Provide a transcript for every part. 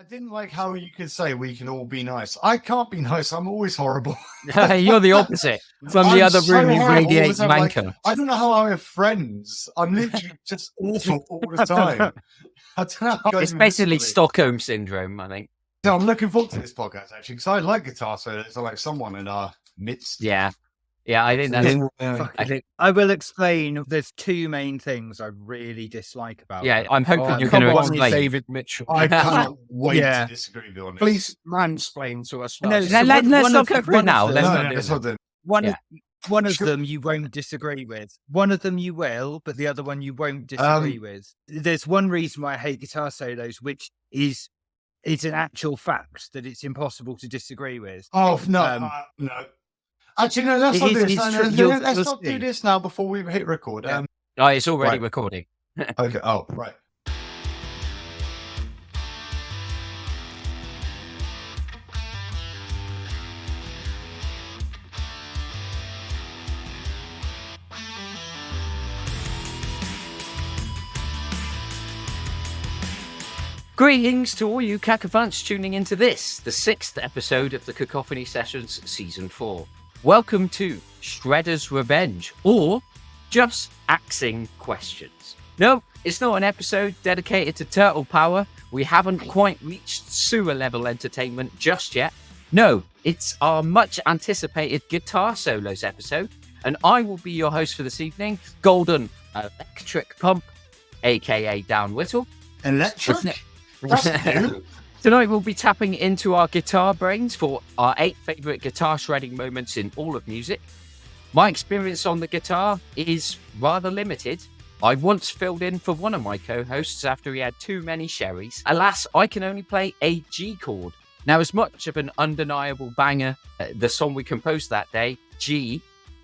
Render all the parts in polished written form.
I didn't like how you could say we can all be nice. I can't be nice. I'm always horrible. You're the opposite. From the other room, you radiate manker. I don't know how I have friends. I'm literally just awful all the time. I don't know how It's basically Stockholm syndrome, I think. So I'm looking forward to this podcast actually because I like guitar solos. I like someone in our midst. Yeah, I think I will explain. There's two main things I really dislike about. Yeah, I'm hoping you're going to explain. David Mitchell. I can't wait to disagree with you on this. Please mansplain to us. No, let's not go through it now. One of them you won't disagree with. One of them you will, but the other one you won't disagree with. There's one reason why I hate guitar solos, which is it's an actual fact that it's impossible to disagree with. Oh no, no. Actually, no. Let's not do this. Let's not do this now before we hit record. It's already recording. Okay. Oh, right. Greetings to all you cacophants tuning into this, the 6th episode of the Cacophony Sessions Season 4. Welcome to Shredder's Revenge, or just Axin questions. No, it's not an episode dedicated to turtle power. We haven't quite reached sewer level entertainment just yet. No, it's our much anticipated guitar solos episode, and I will be your host for this evening, Golden Electric Pump, aka Down Whittle. Electric? Tonight we'll be tapping into our guitar brains for our 8 favourite guitar shredding moments in all of music. My experience on the guitar is rather limited. I once filled in for one of my co-hosts after he had too many sherries. Alas, I can only play a G chord. Now, as much of an undeniable banger, the song we composed that day, G,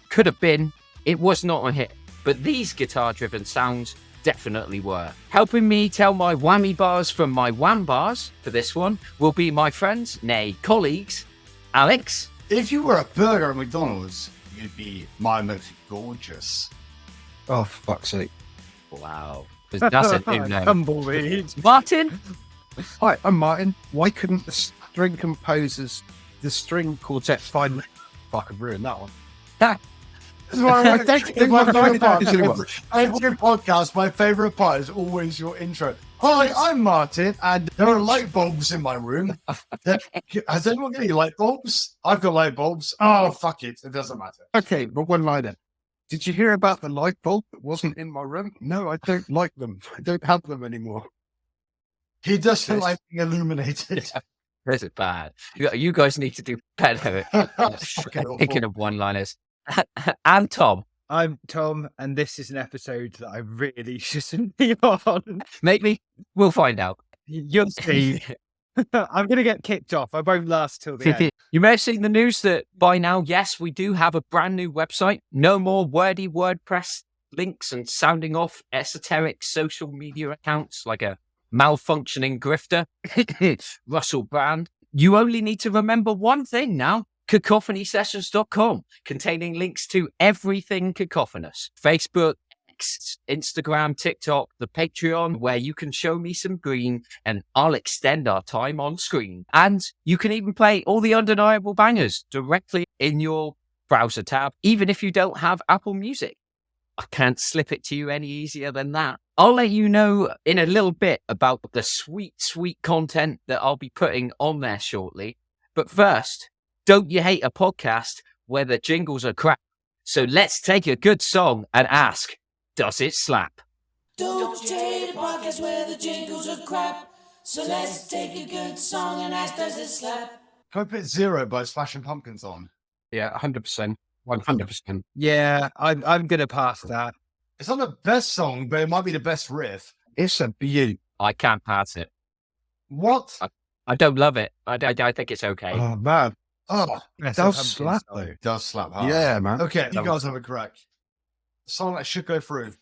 could have been, it was not a hit. But these guitar-driven sounds definitely were. Helping me tell my whammy bars from my wham bars for this one will be my friends, nay, colleagues, Alex. If you were a burger at McDonald's, you'd be my most gorgeous. Oh, for fuck's sake. Wow. That's a new name. Tumbleweed. Martin. Hi, I'm Martin. Why couldn't the string composers, the string quartet find... Fuck, I've ruined that one. This is one of my favourite parts. Every podcast, my favourite part is always your intro. Hi, I'm Martin, and there are light bulbs in my room. Has anyone got any light bulbs? I've got light bulbs. Oh, fuck it. It doesn't matter. Okay, but one liner. Did you hear about the light bulb that wasn't in my room? No, I don't like them. I don't have them anymore. He doesn't like being illuminated. This is bad. You guys need to do better. Thinking of one-liners. And Tom. I'm Tom, and this is an episode that I really shouldn't be on. Maybe we'll find out. You'll see. I'm going to get kicked off. I won't last till the end. You may have seen the news that by now, yes, we do have a brand new website. No more wordy WordPress links and sounding off esoteric social media accounts like a malfunctioning grifter. Russell Brand. You only need to remember one thing now. cacophonysessions.com, containing links to everything cacophonous. Facebook, X, Instagram, TikTok, the Patreon, where you can show me some green and I'll extend our time on screen. And you can even play all the undeniable bangers directly in your browser tab, even if you don't have Apple Music. I can't slip it to you any easier than that. I'll let you know in a little bit about the sweet, sweet content that I'll be putting on there shortly. But first, don't you hate a podcast where the jingles are crap? So let's take a good song and ask, does it slap? Don't you hate a podcast where the jingles are crap? So let's take a good song and ask, does it slap? Can I put Zero by Smashing Pumpkins on? Yeah, 100%. 100%. Yeah, I'm going to pass that. It's not the best song, but it might be the best riff. It's a beaut. I can't pass it. What? I don't love it. I think it's okay. Oh, man. Oh, it does slap, though. It does slap hard. Yeah, man. Okay, you guys have a crack. A song that should go through.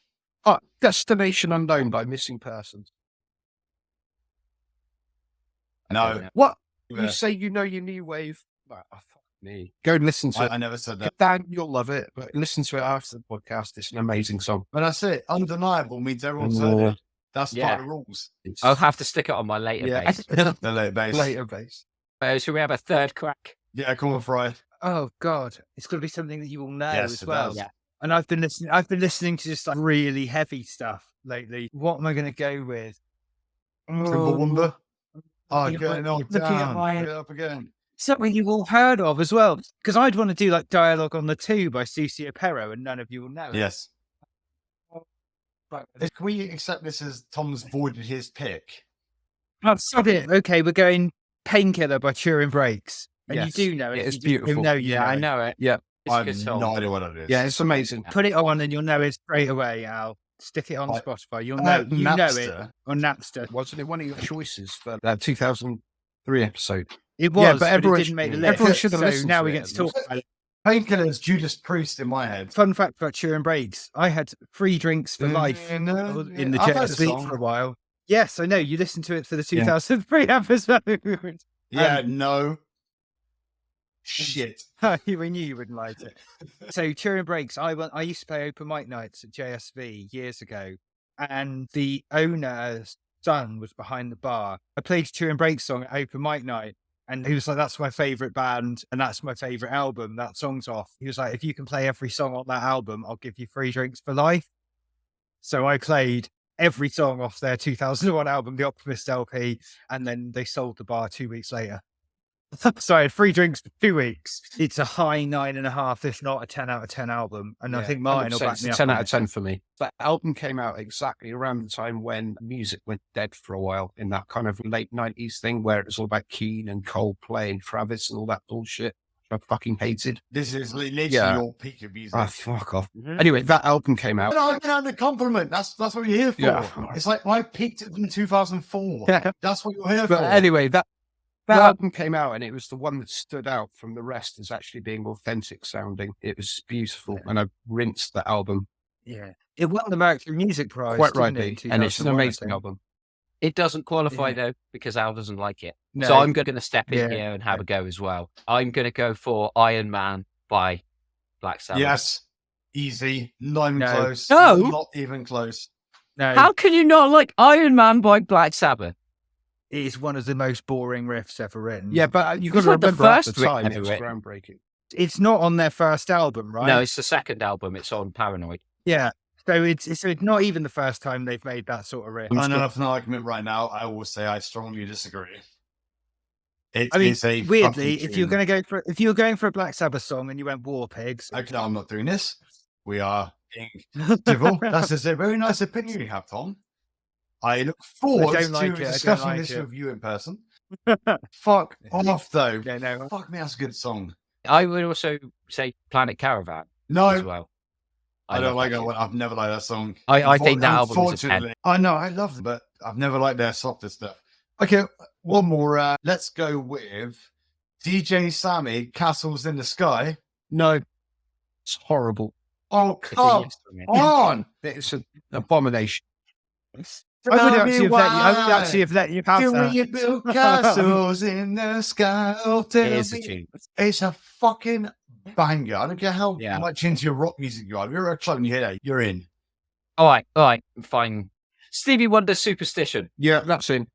Oh, Destination Unknown by Missing Persons. No. What? Yeah. You say you know your new wave? Oh, fuck me. Go and listen to it. I never said that. Dan, you'll love it, but listen to it after the podcast. It's an amazing song. When I say it, undeniable means everyone's heard it. That's part of the rules. I'll have to stick it on my later base. The later base. Later base. Should we have a third crack? Yeah, come on, Fry. Oh God, it's got to be something that you will know Yes, as it well. does. Yeah. And I've been listening to just like really heavy stuff lately. What am I going to go with? Chumbawamba. Oh, getting knocked looking at down. my- Get up again. Something you've all heard of as well, because I'd want to do like Dialogue on the Two by Susie Pero, and none of you will know it. Yes. Can we accept this as Tom's voided his pick? Oh, stop it. Okay, we're going Painkiller by Turing Brakes. And Yes, you do know it. it is You just beautiful. know you Yeah, know I it. know it. Yeah. It's a I good have song. no idea what it is. Yeah, it's amazing. Put it on and you'll know it straight away, Al. Stick it on Like, Spotify. You'll know you know it Napster. on Napster. Wasn't it one of your choices for that 2003 episode? It was, Yeah, but but everyone it didn't make the should- list. everyone should have so listened now to we it get at to talk least. about it. Painkiller's Judas Priest in my head. Fun fact about Turing Brakes: I had free drinks for life in the I've heard the JSV song. for a while. Yes, I know. You listened to it for the 2003 episode. Yeah, no. Shit. We knew you wouldn't like it. So Turing Brakes, I used to play open mic nights at JSV years ago, and the owner's son was behind the bar. I played a Turing Brakes song at open mic night, and he was like, "That's my favorite band, and that's my favorite album. That song's off." He was like, "If you can play every song on that album, I'll give you free drinks for life." So I played every song off their 2001 album, the Optimist LP, and then they sold the bar 2 weeks later. So I had free drinks for 2 weeks. It's a high 9.5, if not a 10 out of 10 album. And I think mine will 100%, back it's me a up. 10 on out of it. 10 for me. That album came out exactly around the time when music went dead for a while, in that kind of late 90s thing where it was all about Keane and Coldplay and Travis and all that bullshit. I fucking hated. This is literally Yeah. your peak of music. Ah, fuck off. Mhm. Anyway, that album came out. No, I can have the compliment. That's what you're here for. Yeah. It's like I peaked it in 2004. Yeah. That's what you're here But for. anyway, that album came out and it was the one that stood out from the rest as actually being authentic sounding. It was beautiful. And I rinsed the album Yeah. It won the Mercury Music Prize. quite didn't it, rightly. in And it's an 2001, I amazing think. album. It doesn't qualify Yeah. though because Al doesn't like it. No. So I'm going to step in Yeah. here and have a go as well. I'm going to go for Iron Man by Black Sabbath. Yes. Easy. Not even No. close. No. Not even close. No, How can you not like Iron Man by Black Sabbath? it is one of the most boring riffs ever written. Yeah, but you've got It's to like the remember at the first riff time ever it was written. groundbreaking. It's not on their first album, right? No, it's the second album. It's on Paranoid. Yeah. So it's not even the first time they've made that sort of riff. I know enough an argument right now. I will say I strongly disagree. It I mean, is a weirdly, fucking if you're tune. going to go if you were going for a Black Sabbath song and you went War Pigs, Okay, no, I'm not doing this. We are being civil. That's a very nice opinion you have, Tom. I look forward don't like to it, I don't discussing like this it. with you in person. Fuck off, though. Yeah, no. Fuck me, that's a good song. I would also say Planet Caravan as No, well. I don't love like that tune. one. I've never liked that song. I think that album is a 10. Unfortunately, I know I love them, but I've never liked their softer stuff. Okay, one more. Let's go with DJ Sammy, Castles in the Sky. No, it's horrible. Oh, It's a come yes for me. on. It's an abomination. I would Tell me actually have let you have Do that. you build castles in the sky? Oh, tell It is a me. tune. It's a fucking banger. I don't care how Yeah. much into your rock music you are. If you're a club and you hear that, you're in. All right, fine. Stevie Wonder's Superstition. Yeah, that's in.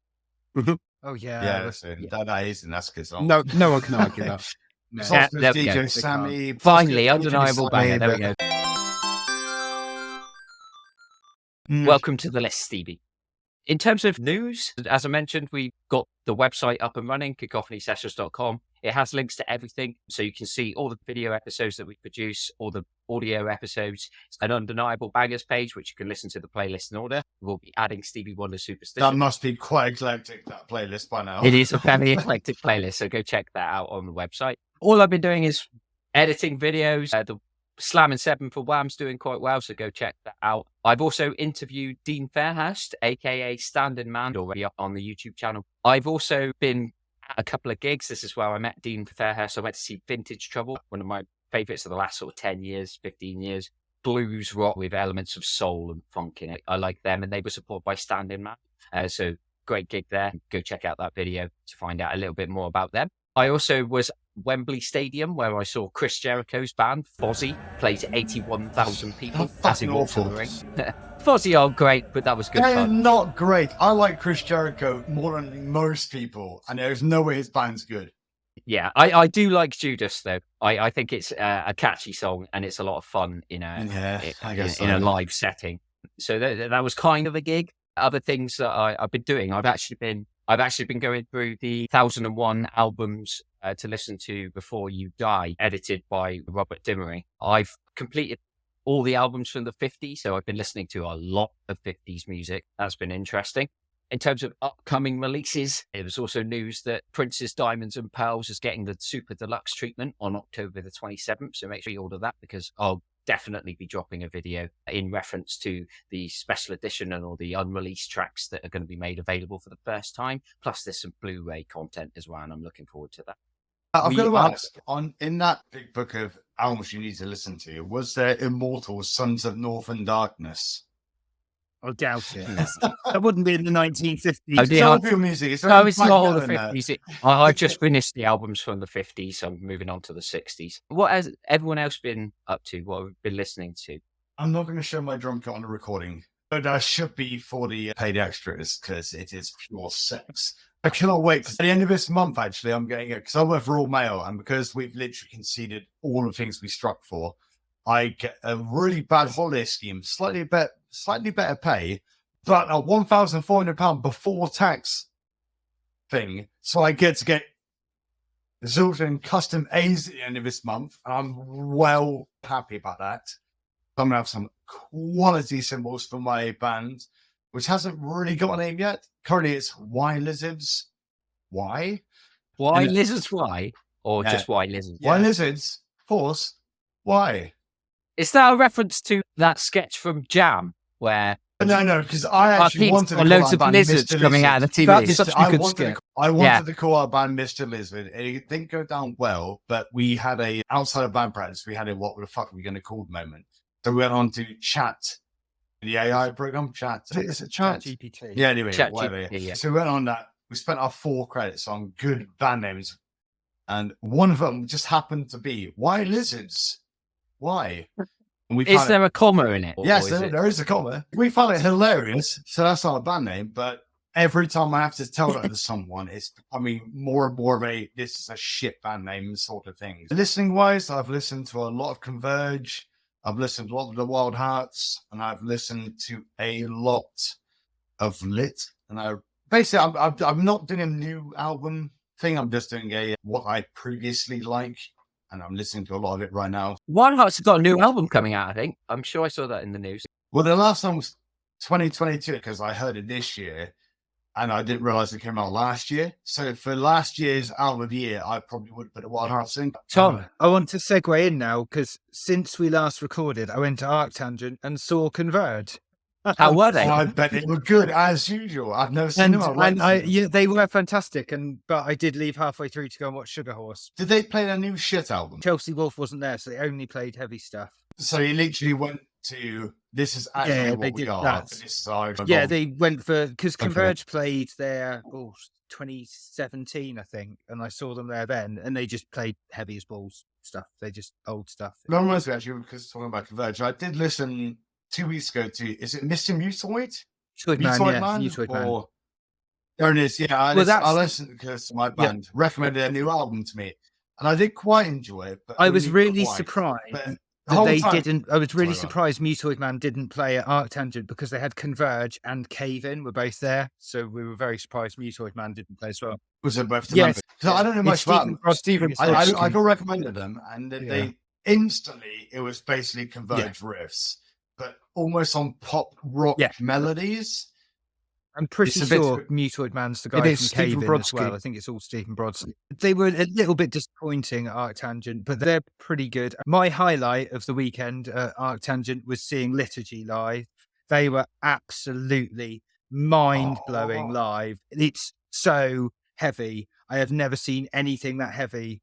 Oh yeah. Yeah, that's in. That is in. That's a good song. No one can argue that. No. Yeah, Sausage there we go. DJ Sammy. Finally, Sausage undeniable DJ banger. There we Sammy, go. Mm. Welcome to the list, Stevie. In terms of news, as I mentioned, we've got the website up and running, cacophonysessions.com. It has links to everything, so you can see all the video episodes that we produce, all the audio episodes. It's an undeniable bangers page, which you can listen to the playlist in order. We'll be adding Stevie Wonder That Superstition. must be quite eclectic, that playlist by now. It is a fairly eclectic playlist, so go check that out on the website. All I've been doing is editing videos. The Slam and 7 for Wham's doing quite well, so go check that out. I've also interviewed Dean Fairhurst, aka Standing Man, already up on the YouTube channel. I've also been at a couple of gigs. This is where I met Dean Fairhurst. I went to see Vintage Trouble, one of my favourites of the last sort of 10 years, 15 years. Blues rock with elements of soul and funk in it. I like them, and they were supported by Standing Man. So great gig there. Go check out that video to find out a little bit more about them. I also was Wembley Stadium, where I saw Chris Jericho's band, Fozzy, play to 81,000 people How as he fucking walked to awful. the ring. Fozzy aren't great, but that was good They're fun. not great. I like Chris Jericho more than most people, and there's no way his band's good. Yeah, I do like Judas though. I think it's a catchy song and it's a lot of fun in a live setting. So that was kind of a gig. Other things that I've been doing, I've actually been going through the 1001 albums to listen to Before You Die, edited by Robert Dimery. I've completed all the albums from the 50s, so I've been listening to a lot of 50s music. That's been interesting. In terms of upcoming releases, it was also news that Prince's Diamonds and Pearls is getting the Super Deluxe treatment on October the 27th. So make sure you order that, because I'll definitely be dropping a video in reference to the special edition and all the unreleased tracks that are going to be made available for the first time. Plus, there's some Blu-ray content as well, and I'm looking forward to that. I've got to ask, in that big book of albums you need to listen to, was there Immortal Sons of Northern Darkness? I doubt it. That wouldn't be in the 1950s. It's all good music. It's not all the 50s. I've just finished the albums from the 50s, so I'm moving on to the 60s. What has everyone else been up to? What have we been listening to? I'm not going to show my drum kit on the recording, but I should be for the paid extras, because it is pure sex. I cannot wait. At the end of this month, actually, I'm getting it, because I work for All Mail, and because we've literally conceded all the things we struck for, I get a really bad holiday scheme, slightly better pay, but a £1,400 before tax thing. So I get Zildjian custom A's at the end of this month. And I'm well happy about that. I'm going to have some quality symbols for my band, which hasn't really got a name yet. Currently, it's Why Lizards. Why? Why Lizards? Why? Or just Why Lizards? Why Lizards? Force? Why? Is that a reference to that sketch from Jam where? No, because I actually wanted to loads of lizards coming out of the TV. I wanted to call our band Mr. Lizard. It didn't go down well, but we had outside of band practice, we had a what the fuck are we going to call moment. So we went on to Chat, the AI program, Chat. Is it Chat? GPT. Yeah, anyway, Chat whatever. GPT, yeah. So we went on that. We spent our 4 credits on good band names, and one of them just happened to be Why Lizards? Why? Is there a comma in it? Yes, there is a comma. We found it hilarious, so that's not a band name, but every time I have to tell that to someone, it's becoming more and more of this is a shit band name sort of thing. Listening wise, I've listened to a lot of Converge, I've listened to a lot of the Wild Hearts, and I've listened to a lot of Lit. And I'm not doing a new album thing, I'm just doing what I previously liked. And I'm listening to a lot of it right now. Wild Hearts has got a new album coming out, I think. I'm sure I saw that in the news. Well, the last one was 2022, because I heard it this year, and I didn't realize it came out last year. So for last year's album of the year, I probably would put a Wild Hearts in. Tom, I want to segue in now, because since we last recorded, I went to ArcTangent and saw Converge. How were they? I bet they were good, as usual. I've never seen them. They were fantastic, but I did leave halfway through to go and watch Sugar Horse. Did they play their new shit album? Chelsea Wolfe wasn't there, so they only played heavy stuff. So he literally went to, this is actually what we are. They went for, because Converge played there, 2017, I think, and I saw them there then, and they just played heavy as balls stuff. They just old stuff. That reminds me, actually, because talking about Converge, I did listen 2 weeks ago to, is it Mr. Mutoid? Mutoid Man. There it is, yeah. I listened because my band recommended a new album to me, and I did quite enjoy it. But I was really surprised that they didn't. I was really surprised Mutoid Man didn't play at ArcTangent, because they had Converge and Cave In were both there, so we were very surprised Mutoid Man didn't play as well. Was it both? Yes. So I don't know much about them. I got recommended them, and they instantly, it was basically Converge riffs, but almost on pop rock melodies. I'm pretty sure Mutoid Man's the guy from Cave In as well. I think it's all Stephen Brodsky. They were a little bit disappointing at ArcTangent, but they're pretty good. My highlight of the weekend at ArcTangent was seeing Liturgy live. They were absolutely mind-blowing live. It's so heavy. I have never seen anything that heavy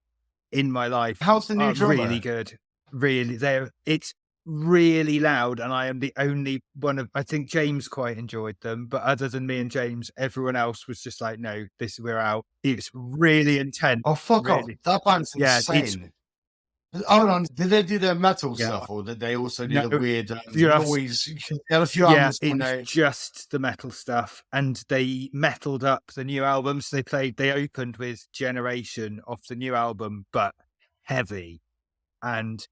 in my life. How's the new drummer? Really good. Really, it's really loud, and I am the only one of, I think James quite enjoyed them, but other than me and James, everyone else was just like, no, we're out. It's really intense. Oh, fuck off. That band's insane. Hold on, did they do their metal Yeah. stuff, or did they also do No, the weird just- noise? They had a few Yeah, albums when it's they. just the metal stuff, and they metaled up the new albums. They opened with Generation off the new album, but heavy, and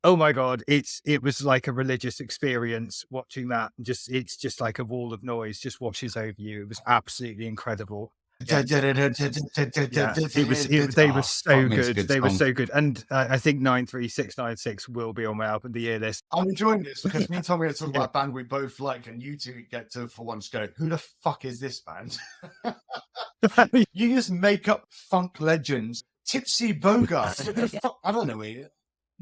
oh my god, it was like a religious experience watching that. It's just like a wall of noise just washes over you. It was absolutely incredible. Yeah. They were so good. They were so good. And I think 93696 will be on my album of the year list. I'm enjoying this because me and Tommy are talking about a band we both like, and you two get to for once go, who the fuck is this band? You just make up funk legends. Tipsy Bogart. Who the fuck? I don't know. You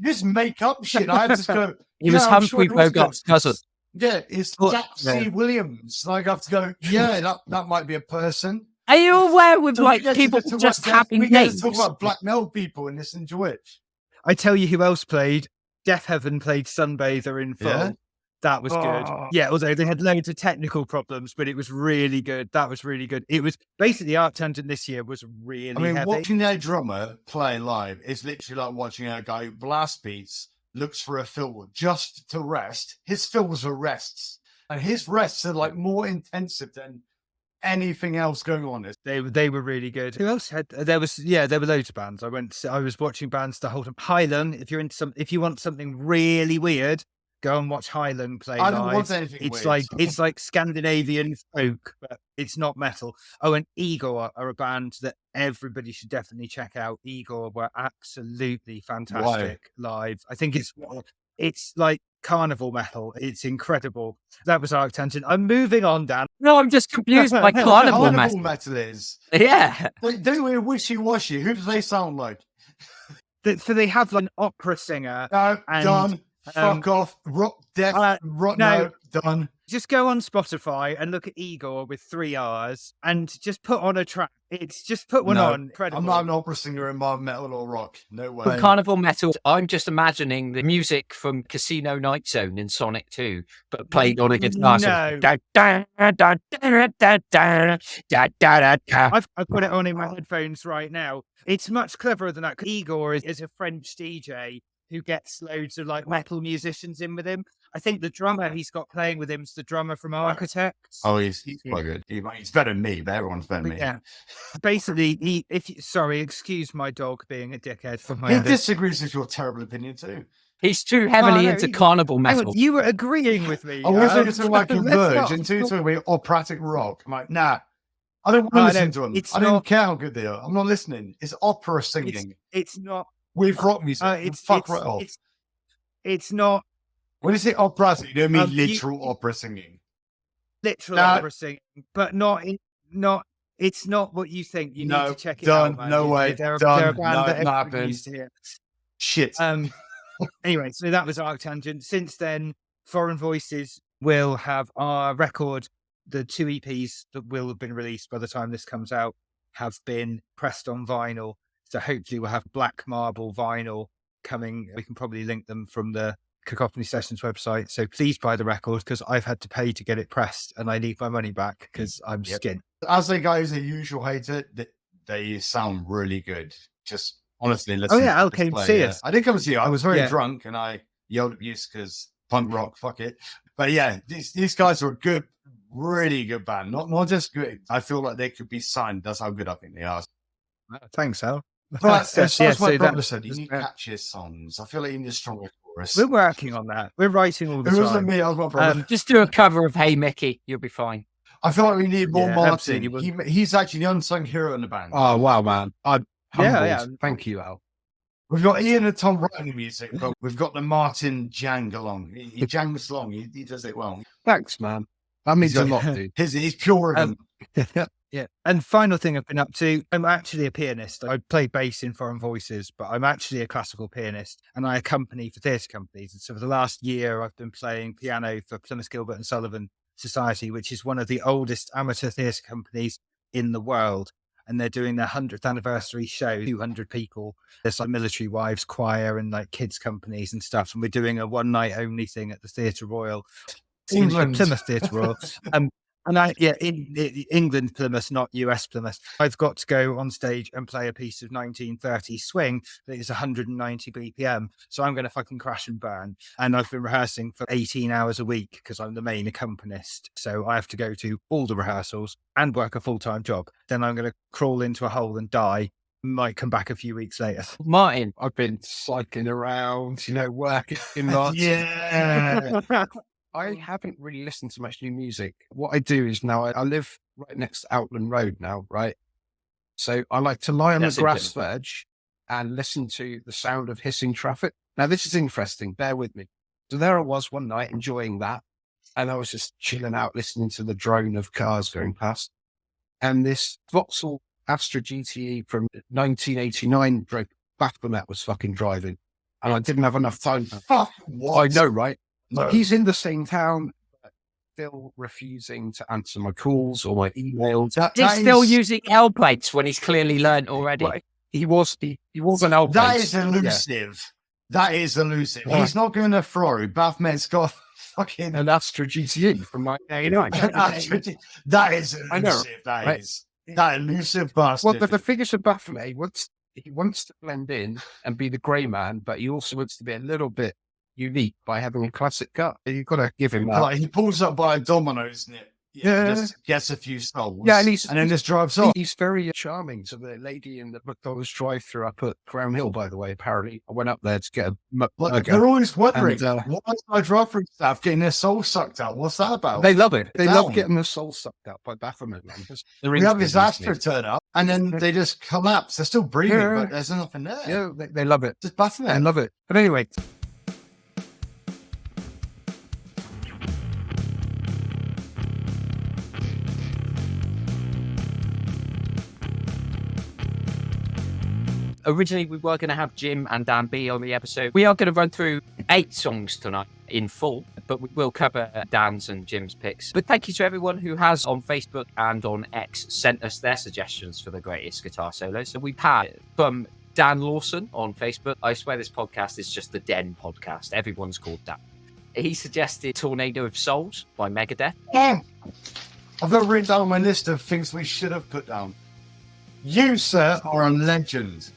just make up shit. I have to go. He was Humphrey Bogart's cousin. Yeah, it's Jack C. Williams. Like I have to go. Yeah, that might be a person. Are you aware with So like we get people to talk just about having we get names? to talk about black metal people and just enjoy it. I tell you who else played. Death Heaven played Sunbather in full. Yeah? That was good. Oh. Yeah, although they had loads of technical problems, but it was really good. That was really good. It was basically ArcTangent this year was really I mean, heavy. watching their drummer play live is literally like watching a guy who blast beats, looks for a fill just to rest. His fills are rests, and his rests are like more intensive than anything else going on. They were really good. Who else had? There were loads of bands. I was watching bands the whole time. Highland. If you want something really weird, go and watch Highland play I live. don't want anything It's weird. it's like Scandinavian folk, but it's not metal. Oh, and Igor are a band that everybody should definitely check out. Igor were absolutely fantastic live. I think it's like carnival metal. It's incredible. That was ArcTangent. I'm moving on, Dan. No, I'm just confused by carnival Carnival metal. metal is. Yeah. Don't we wishy-washy? Who do they sound like? So they have like an opera singer. No, And, done. Fuck off. Rock, death, rock, no, done. Just go on Spotify and look at Igor with 3 R's and just put on a track. It's just put one No, on. Incredible. I'm not an opera singer in my metal or rock. No way. For carnival metal, I'm just imagining the music from Casino Night Zone in Sonic 2, but played on a guitar. No. I've got it on in my headphones right now. It's much cleverer than that. Igor is a French DJ who gets loads of like metal musicians in with him. I think the drummer he's got playing with him is the drummer from Architects. Oh, he's quite good. He's better than me, but everyone's better than me. Yeah. Basically, sorry, excuse my dog being a dickhead for my He edit. disagrees with your terrible opinion too. He's too heavily into carnival Hang on, metal. you were agreeing with me. I was talking about let's Converge not- and two talking about operatic rock. I'm like, nah, I don't want to listen to them. I don't care how good they are. I'm not listening. It's opera singing It's not. with rock music. Fuck right off. It's not When you say operatic, you don't mean you- literal opera singing. literal No. opera singing, but it's not what you think. You No, need to check it done, out. Man. no way, They're a done, band no, that not everybody happening. used to hear. Shit. Anyway, so that was ArcTangent. Since then, Foreign Voices will have our record. The 2 EPs that will have been released by the time this comes out have been pressed on vinyl. So hopefully we'll have Black Marble vinyl coming. We can probably link them from the Cacophony Sessions website. So please buy the record because I've had to pay to get it pressed and I need my money back because I'm skint. As the guys who usual hate it, they sound really good. Just honestly, listen. Oh yeah, Al came to see us. I did come to see you. I was very drunk and I yelled abuse because punk rock, fuck it. But yeah, these guys are a good, really good band. Not just good. I feel like they could be signed. That's how good I think they are. Thanks, Al. But as far as my so brother that- said, you need catchier songs. I feel like you need a stronger chorus. We're working on that. We're writing all the It time. wasn't me. I was my brother. Just do a cover of Hey Mickey, you'll be fine. I feel like we need more Yeah, Martin. absolutely. He's actually the unsung hero in the band. Oh, wow, man. I'm humbled. Yeah. Thank you, Al. We've got Ian and Tom writing the music, but we've got the Martin jang along. He jangs along. He does it well. Thanks, man. That means a lot, dude. He's pure of him. Yeah. And final thing I've been up to, I'm actually a pianist. I play bass in Foreign Voices, but I'm actually a classical pianist and I accompany for theatre companies. And so for the last year, I've been playing piano for Plymouth Gilbert and Sullivan Society, which is one of the oldest amateur theatre companies in the world. And they're doing their 100th anniversary show, 200 people. There's like military wives choir and like kids companies and stuff. And we're doing a one night only thing at the Theatre Royal. England. Plymouth Theatre Royal. And in England Plymouth, not US Plymouth. I've got to go on stage and play a piece of 1930 swing that is 190 BPM. So I'm going to fucking crash and burn. And I've been rehearsing for 18 hours a week because I'm the main accompanist. So I have to go to all the rehearsals and work a full-time job. Then I'm going to crawl into a hole and die. Might come back a few weeks later. Martin, I've been cycling around, working in lots. Yeah. I haven't really listened to much new music. What I do is now I live right next to Outland Road now, right? So I like to lie on the grass verge and listen to the sound of hissing traffic. Now, this is interesting. Bear with me. So there I was one night enjoying that. And I was just chilling out, listening to the drone of cars going past. And this Vauxhall Astra GTE from 1989 Baphomet was fucking driving. And I didn't have enough time. Fuck, what? I know, right? No. He's in the same town, but still refusing to answer my calls or my emails. he's still using L plates when he's clearly learned already. Right. He was an L That plate. is elusive. That is elusive. Right. He's not going to throw. Baphomet's got fucking An Astra GTE from 1989. That is elusive. I know, That right? is that elusive bastard. Well, the figures of Baphomet, he wants to blend in and be the grey man, but he also wants to be a little bit unique by having a classic car. You've got to give him that. Like, he pulls up by a Domino's, and Yeah. just gets a few souls. Yeah, and then just drives off. He's very charming to the lady in the McDonald's drive-thru up at Crown Hill, by the way. Apparently, I went up there to get a Look, McBurger. they're always wondering, And, why is my drive-through staff getting their soul sucked out? What's that about? They love it. They love Down. getting their soul sucked out by Baphomet, man. We have this Astra turn up, and then they just collapse. They're still breathing, Yeah. but there's nothing there. Yeah, they love it. Just Baphomet. They love it. But anyway, Originally, we were going to have Jim and Dan B on the episode. We are going to run through 8 songs tonight in full, but we will cover Dan's and Jim's picks. But thank you to everyone who has on Facebook and on X sent us their suggestions for the greatest guitar solos. So we've had from Dan Lawson on Facebook. I swear this podcast is just the Den podcast. Everyone's called Dan. He suggested Tornado of Souls by Megadeth. Yeah. I've got written down on my list of things we should have put down. You, sir, are a legend.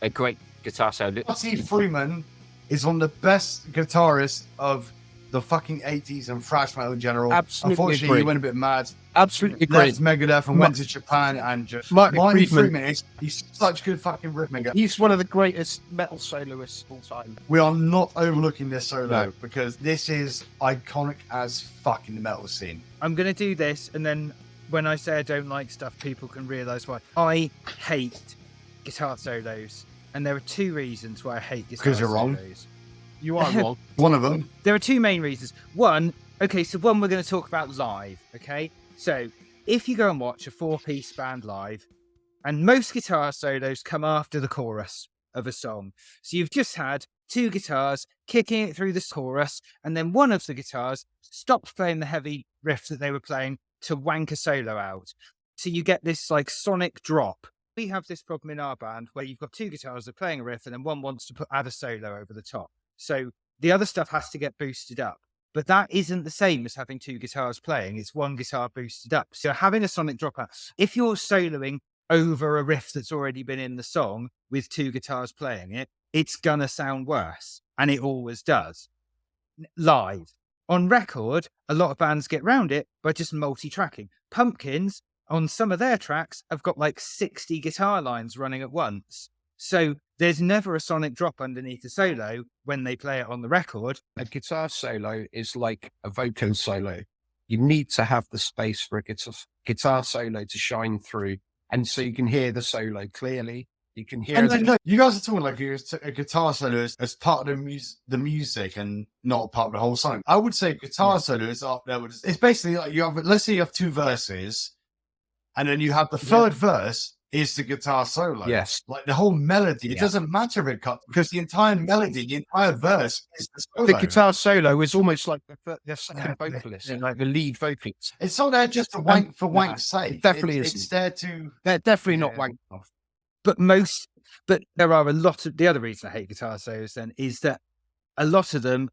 A great guitar solo. Marty Freeman is one of the best guitarists of the fucking 80s and thrash metal in general. Absolutely Unfortunately, agree. he went a bit mad. absolutely Left great. Megadeth and went to Japan and just... Marty Marty Friedman. Freeman, he's such good fucking riff maker. He's one of the greatest metal soloists of all time. We are not overlooking this solo No. because this is iconic as fuck in the metal scene. I'm going to do this, and then when I say I don't like stuff, people can realise why. I hate guitar solos, and there are 2 reasons why I hate guitar 'Cause you're solos. wrong. You are wrong. One of them. There are 2 main reasons. One we're going to talk about live, okay? So, if you go and watch a 4-piece band live, and most guitar solos come after the chorus of a song. So you've just had 2 guitars kicking it through the chorus, and then one of the guitars stops playing the heavy riff that they were playing to wank a solo out. So you get this like sonic drop. We have this problem in our band where you've got 2 guitars that are playing a riff, and then one wants to add a solo over the top. So the other stuff has to get boosted up. But that isn't the same as having 2 guitars playing. It's one guitar boosted up. So having a sonic drop out, if you're soloing over a riff that's already been in the song with 2 guitars playing it, it's gonna sound worse. And it always does. Live. On record, a lot of bands get round it by just multi-tracking. Pumpkins, on some of their tracks, have got like 60 guitar lines running at once. So there's never a sonic drop underneath the solo when they play it on the record. A guitar solo is like a vocal solo. You need to have the space for a guitar solo to shine through. And so you can hear the solo clearly. You can hear And no, you guys are talking like a guitar solo as part of the music and not part of the whole song. I would say guitar solo is up there. It's basically like let's say you have 2 verses, and then you have the third verse is the guitar solo. Yes. Like the whole melody. It doesn't matter if it cuts because the entire melody, the entire verse is the solo. the guitar solo is almost like the second vocalist, like the lead vocalist. It's not there just to wank for wank's sake. it definitely It's isn't. there to... They're definitely not Yeah. wanked off. But there are a lot of, the other reason I hate guitar solos then is that a lot of them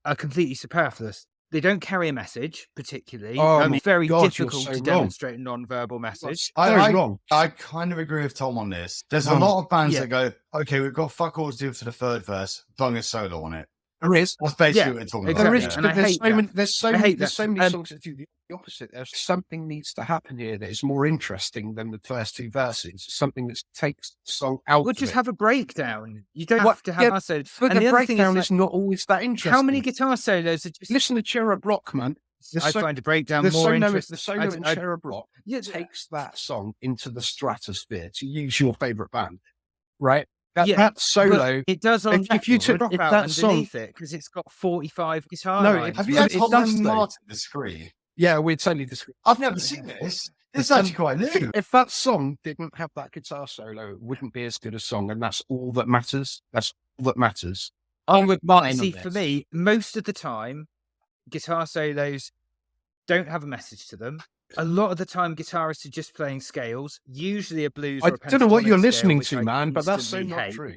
are completely superfluous. They don't carry a message particularly. Oh I mean, my it's very God, you're difficult so to wrong. demonstrate a non-verbal message. Wrong. I kind of agree with Tom on this. There's a lot of bands yeah. that go, okay, we've got fuck all to do for the third verse, bung a solo on it. There is. That's basically Yeah, what we're talking exactly. There about. is, And but I there's hate so many, that. there's so I many, hate there's that. so many And- songs that do the opposite. There's something needs to happen here that is more interesting than the first two verses. Something that takes the song out. We'll of just it. have a breakdown. You don't What- have to have yeah, a solo. But And the the other thing breakdown is, is not always that interesting. how many guitar solos are just? Listen to Cherub Block, man. I find a breakdown The more solo, interesting. the solo in Cherub Block takes that song into the stratosphere, to use your favorite band, right? That solo. But it does on if you took drop if out that song, underneath it because it's got 45 guitar No, lines. Have you But had it Tom does and though. Martin disagree? yeah, we'd totally disagree. I've never seen this. This is actually quite new. If that song didn't have that guitar solo, it wouldn't be as good a song, and that's all that matters. That's all that matters. I'm with Martin. See, on for this. me, most of the time, guitar solos don't have a message to them. A lot of the time, guitarists are just playing scales, usually a blues I or a don't know what pentatonic you're scale, listening which to, I man, but that's so instantly not hate. true.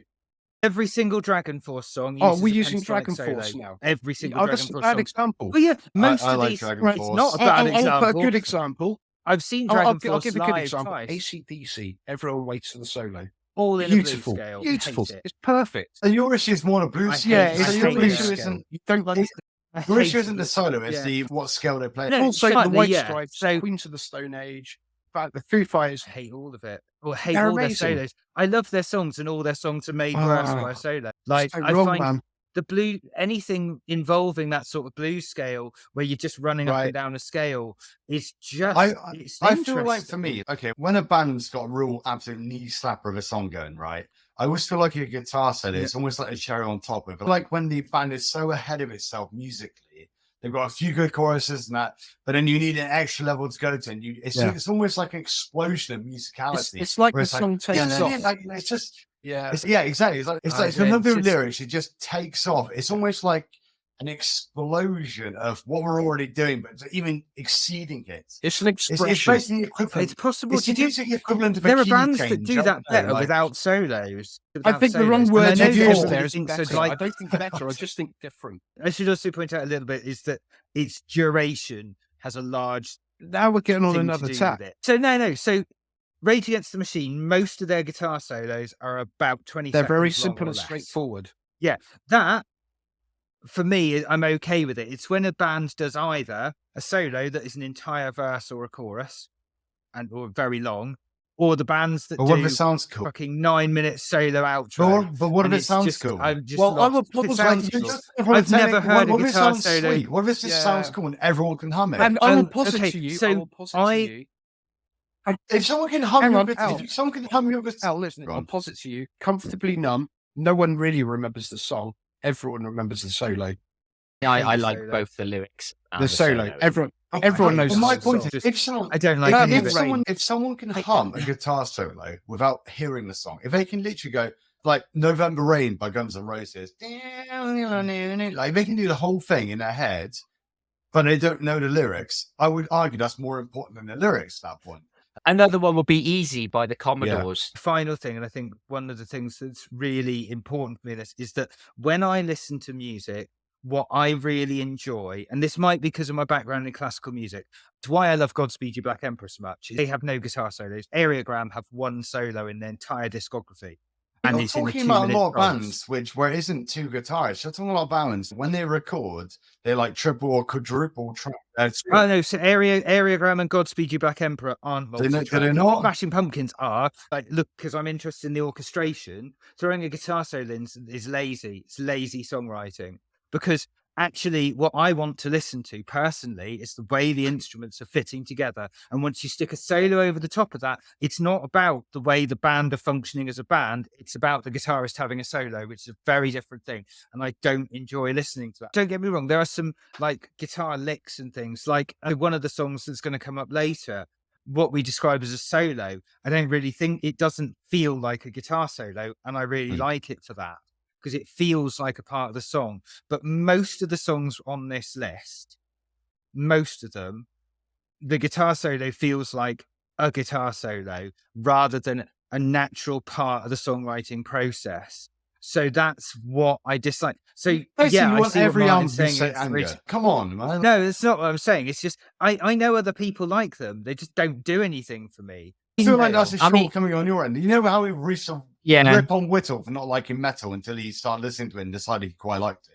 Every single Dragon Force song Oh, uses we're a using pentatonic Dragon solo. Force now. Every single Oh, Dragon that's a Force bad song. example. Well, yeah, most I of like these. Dragon It's Force. not a bad I'll put example. a good example. I've seen I'll Dragon give Force a good live example. twice, AC/DC. Everyone waits for the solo. all in Beautiful, a blues scale. beautiful. Hate it. It's perfect. So your issue is more a blues I scale. hate it. So I your hate issue it. isn't You don't like I your hate issue isn't it. the solo, it's Yeah. the what scale they play. No, also the slightly, White yeah. Stripes, So- Queens of the Stone Age, the Foo Fighters. I hate all of it. Or hate They're all amazing. their solos. I love their songs, and all their songs are made worse by Ah, a solo. Like so I wrong, find man. the blue anything involving that sort of blues scale where you're just running up Right. and down a scale is just. It's I feel like interesting. for me, okay, when a band's got a real absolute knee slapper of a song going, right? I always feel like a guitar solo is almost like a cherry on top of it. Like when the band is so ahead of itself musically, they've got a few good choruses and that, but then you need an extra level to go to, and it's almost like an explosion of musicality. It's like where the song takes off. like, it's just Yeah. exactly. It's like I it's agree. another It's just- lyrics. It just takes off. It's almost like an explosion of what we're already doing, but even exceeding it. It's an It's expression. basically equivalent. It's possible It's to the do. music equivalent of a There are key bands that change, do that aren't they? better Like, without solos. I without think the wrong solos. word And to I know use everybody there is thinks better. so, like, I don't think better. I just think different. I should also point out a little bit is that its duration has a large Now we're getting on thing another to do tack. with it. So no. So Rage Against the Machine, most of their guitar solos are about 20 They're seconds very long simple or and less. straightforward. That, for me, I'm okay with it. It's when a band does either a solo that is an entire verse or a chorus, or very long, or the bands that But what do if it sounds cool? fucking 9-minute solo outro. But what if and it it's sounds just- cool? I'm just Well, I lost. would It put sounds like- cool. I've never heard a what if it guitar sounds solo. sweet? What if it just sounds Yeah. cool and everyone can hum it? And I will Um, posit okay, to you. so I will posit I- to you. If someone can hum Hang your on, guitar, Al. if someone can hum your guitar, Al, listen, Go I'll on. posit to you. Comfortably numb. No one really remembers the song. Everyone remembers the solo. I the like solo. both the lyrics and The solo. Everyone Everyone knows Well, the my song. point is, Just- if someone, I don't like if, any if of it. someone can hum a guitar solo without hearing the song, if they can literally go like "November Rain" by Guns N' Roses, like they can do the whole thing in their head, but they don't know the lyrics, I would argue that's more important than the lyrics at that point. Another one would be Easy by the Commodores. Final thing, and I think one of the things that's really important for me is that when I listen to music, what I really enjoy, and this might be because of my background in classical music, it's why I love Godspeed You Black Emperor so much. They have no guitar solos. Areogram have one solo in their entire discography. And You're it's in a talking about a 2-minute lot of chorus. bands where it isn't two guitars. You're talking about bands when they record, they like triple or quadruple track. Oh no, so Areogram and Godspeed You Black Emperor aren't They're not- multi-track. they're not? Smashing Pumpkins are. Like, look, because I'm interested in the orchestration, throwing a guitar solo in is lazy. It's lazy songwriting. Because actually, what I want to listen to personally is the way the instruments are fitting together. And once you stick a solo over the top of that, it's not about the way the band are functioning as a band. It's about the guitarist having a solo, which is a very different thing. And I don't enjoy listening to that. Don't get me wrong. There are some like guitar licks and things like one of the songs that's going to come up later, what we describe as a solo. I don't really think it doesn't feel like a guitar solo. And I really like it for that, because it feels like a part of the song. But most of the songs on this list, most of them, the guitar solo feels like a guitar solo rather than a natural part of the songwriting process. So that's what I dislike. So Basically, yeah, you I want see what every album Martin's to be saying. set It's anger. very- Come on, man. No, that's not what I'm saying. It's just I know other people like them. They just don't do anything for me. I feel like that's a I mean- shortcoming on your end. You know how he used to rip on Whittle for not liking metal until he started listening to it and decided he quite liked it.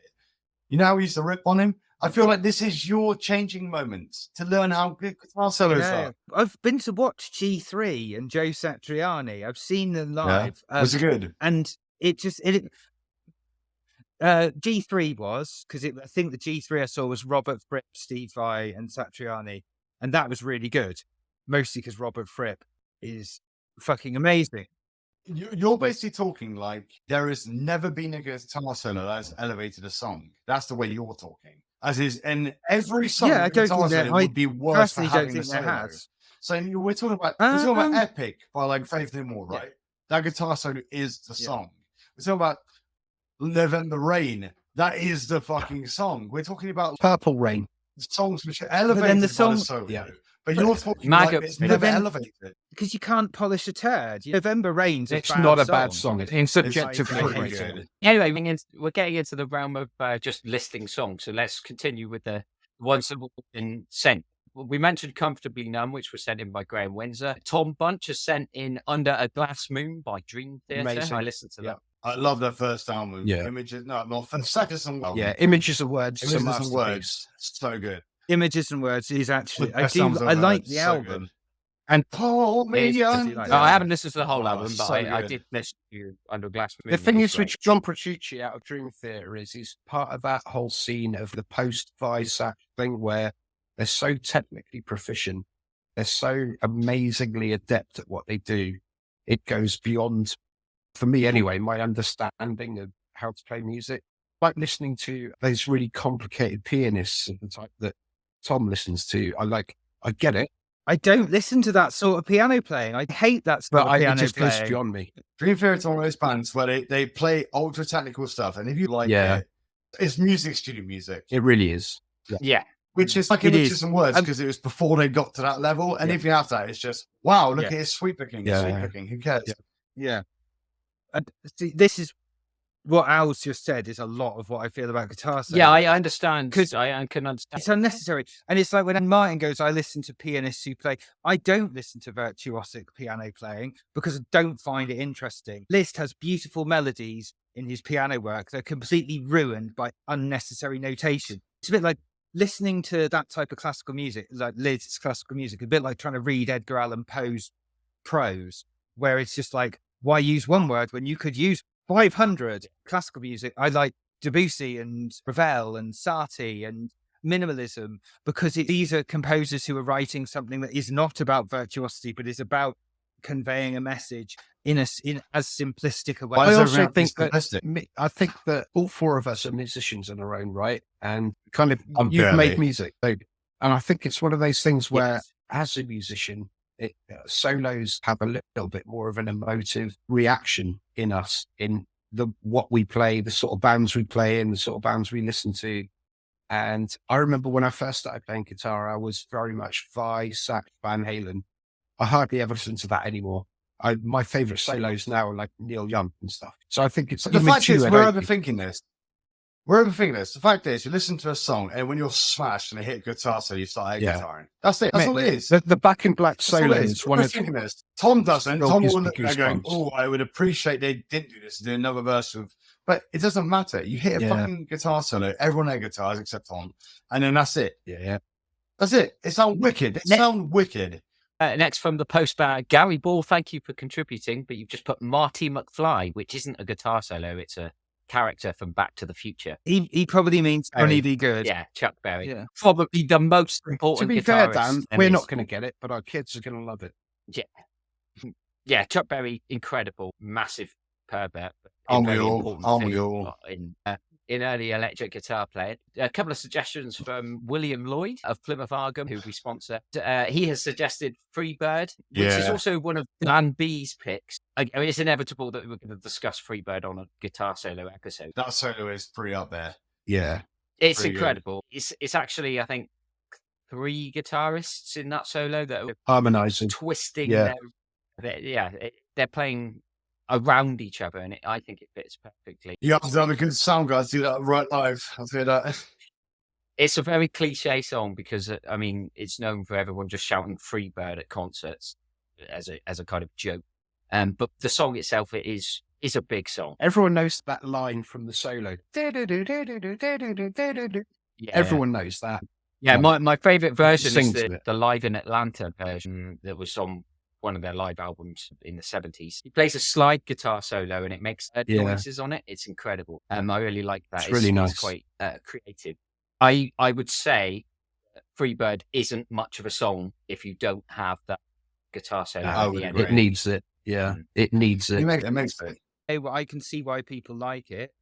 You know how he used to rip on him? I feel like this is your changing moment to learn how good guitar solos are. I've been to watch G3 and Joe Satriani. I've seen them live. Was it good? And G3 was, because I think the G3 I saw was Robert Fripp, Steve Vai, and Satriani. And that was really good. Mostly because Robert Fripp is fucking amazing. You're basically talking like there has never been a guitar solo that has elevated a song. That's the way you're talking. As is, and every song, Yeah, I don't guitar think solo would be worse for personally having don't the think there solo. has. So we're talking about Epic by like Faith No More, right? That guitar solo is the song. We're talking about November Rain. That is the fucking song. We're talking about Purple Rain. songs which are elevated by the solo. But you're talking like it's never elevated. Because you can't polish a turd. November Rain's It's not a bad song. It's subjectively pretty good. Anyway, we're getting into the realm of just listing songs. So let's continue with the ones that have been sent. We mentioned Comfortably Numb, which was sent in by Graham Windsor. Tom Bunch has sent in Under a Glass Moon by Dream Theater. Amazing. I listened to that. I love that first album. Yeah. Images, no, not the second song. Yeah, Images of Words. Images Images and Words. So good. Images and Words is actually, I I like the album. Good. And Paul Million. No, I haven't listened to the whole album, but so I good. did listen to Under a Glass Moon. The thing It is, was with John Petrucci out of Dream Theater is part of that whole scene of the post-Visac thing where they're so technically proficient. They're so amazingly adept at what they do. It goes beyond, for me anyway, my understanding of how to play music. Like listening to those really complicated pianists of the type that Tom listens to. I get it. I don't listen to that sort of piano playing. I hate that sort of It piano just goes playing. beyond me. Dream Theater are one of those bands where they play ultra technical stuff, and if you like it, it's music studio music. It really is. Yeah. Which is like It Images is. and Words because it was before they got to that level. And if you have that, it's just, wow, look at his sweep picking. Sweep picking. Who cares? Yeah. And see, this is what Al's just said is a lot of what I feel about guitar solos. Yeah, I understand. Because I can understand. It's unnecessary. And it's like when Martin goes, I listen to pianists who play. I don't listen to virtuosic piano playing because I don't find it interesting. Liszt has beautiful melodies in his piano work that are completely ruined by unnecessary notation. It's a bit like listening to that type of classical music, like Liszt's classical music, a bit like trying to read Edgar Allan Poe's prose, where it's just like, why use one word when you could use 500 classical music? I like Debussy and Ravel and Satie and minimalism because these are composers who are writing something that is not about virtuosity, but is about conveying a message in as simplistic a way. I also think that all four of us are musicians in our own right, and kind of you've made music, and I think it's one of those things where, as a musician, solos have a little bit more of an emotive reaction in us, in what we play, the sort of bands we play in, the sort of bands we listen to. And I remember when I first started playing guitar, I was very much Vai, Sax, Van Halen. I hardly ever listen to that anymore. My favorite solos now are like Neil Young and stuff. So I think it's the fact is we're overthinking this. We're overthinking this. The fact is, you listen to a song, and when you're smashed and a hit guitar solo, you start air guitaring. That's it. That's all it is. The Back in Black solo is one of this. Tom doesn't. Tom will look goosebumps. going, oh, I would appreciate they didn't do this, do another verse of. But it doesn't matter. You hit a fucking guitar solo, everyone air guitars except Tom, and then that's it. Yeah. That's it. It sounds wicked. It sounds wicked. Next from the postbag, Gary Ball, thank you for contributing, but you've just put Marty McFly, which isn't a guitar solo, it's a character from Back to the Future. He probably means Johnny B. Good. Yeah, Chuck Berry. Yeah. Probably the most important To be guitarist. fair, Dan, we're not going to get it, but our kids are going to love it. Yeah, Chuck Berry, incredible, massive pervert. Aren't we all? In early electric guitar playing. A couple of suggestions from William Lloyd of Plymouth Argham, who we sponsor. He has suggested Freebird, which is also one of Dan B's picks. I mean, it's inevitable that we're going to discuss Freebird on a guitar solo episode. That solo is pretty up there. Yeah. It's incredible. It's actually, I think, 3 guitarists in that solo that are harmonizing, twisting. They're playing around each other, and I think it fits perfectly. You have to have a good sound guy to do that right live. I feel that. It's a very cliche song because, I mean, it's known for everyone just shouting "Freebird" at concerts as a kind of joke. But the song itself, it is a big song. Everyone knows that line from the solo. Yeah. Everyone knows that. Yeah, my favourite version is Sings it. the Live in Atlanta version that was on one of their live albums in the 70s. He plays a slide guitar solo and it makes noises on it. It's incredible. I really like that. It's really nice. It's quite creative. I would say Freebird isn't much of a song if you don't have that guitar solo at the end. It needs it. Yeah, it needs it. It makes it. Hey, well, I can see why people like it.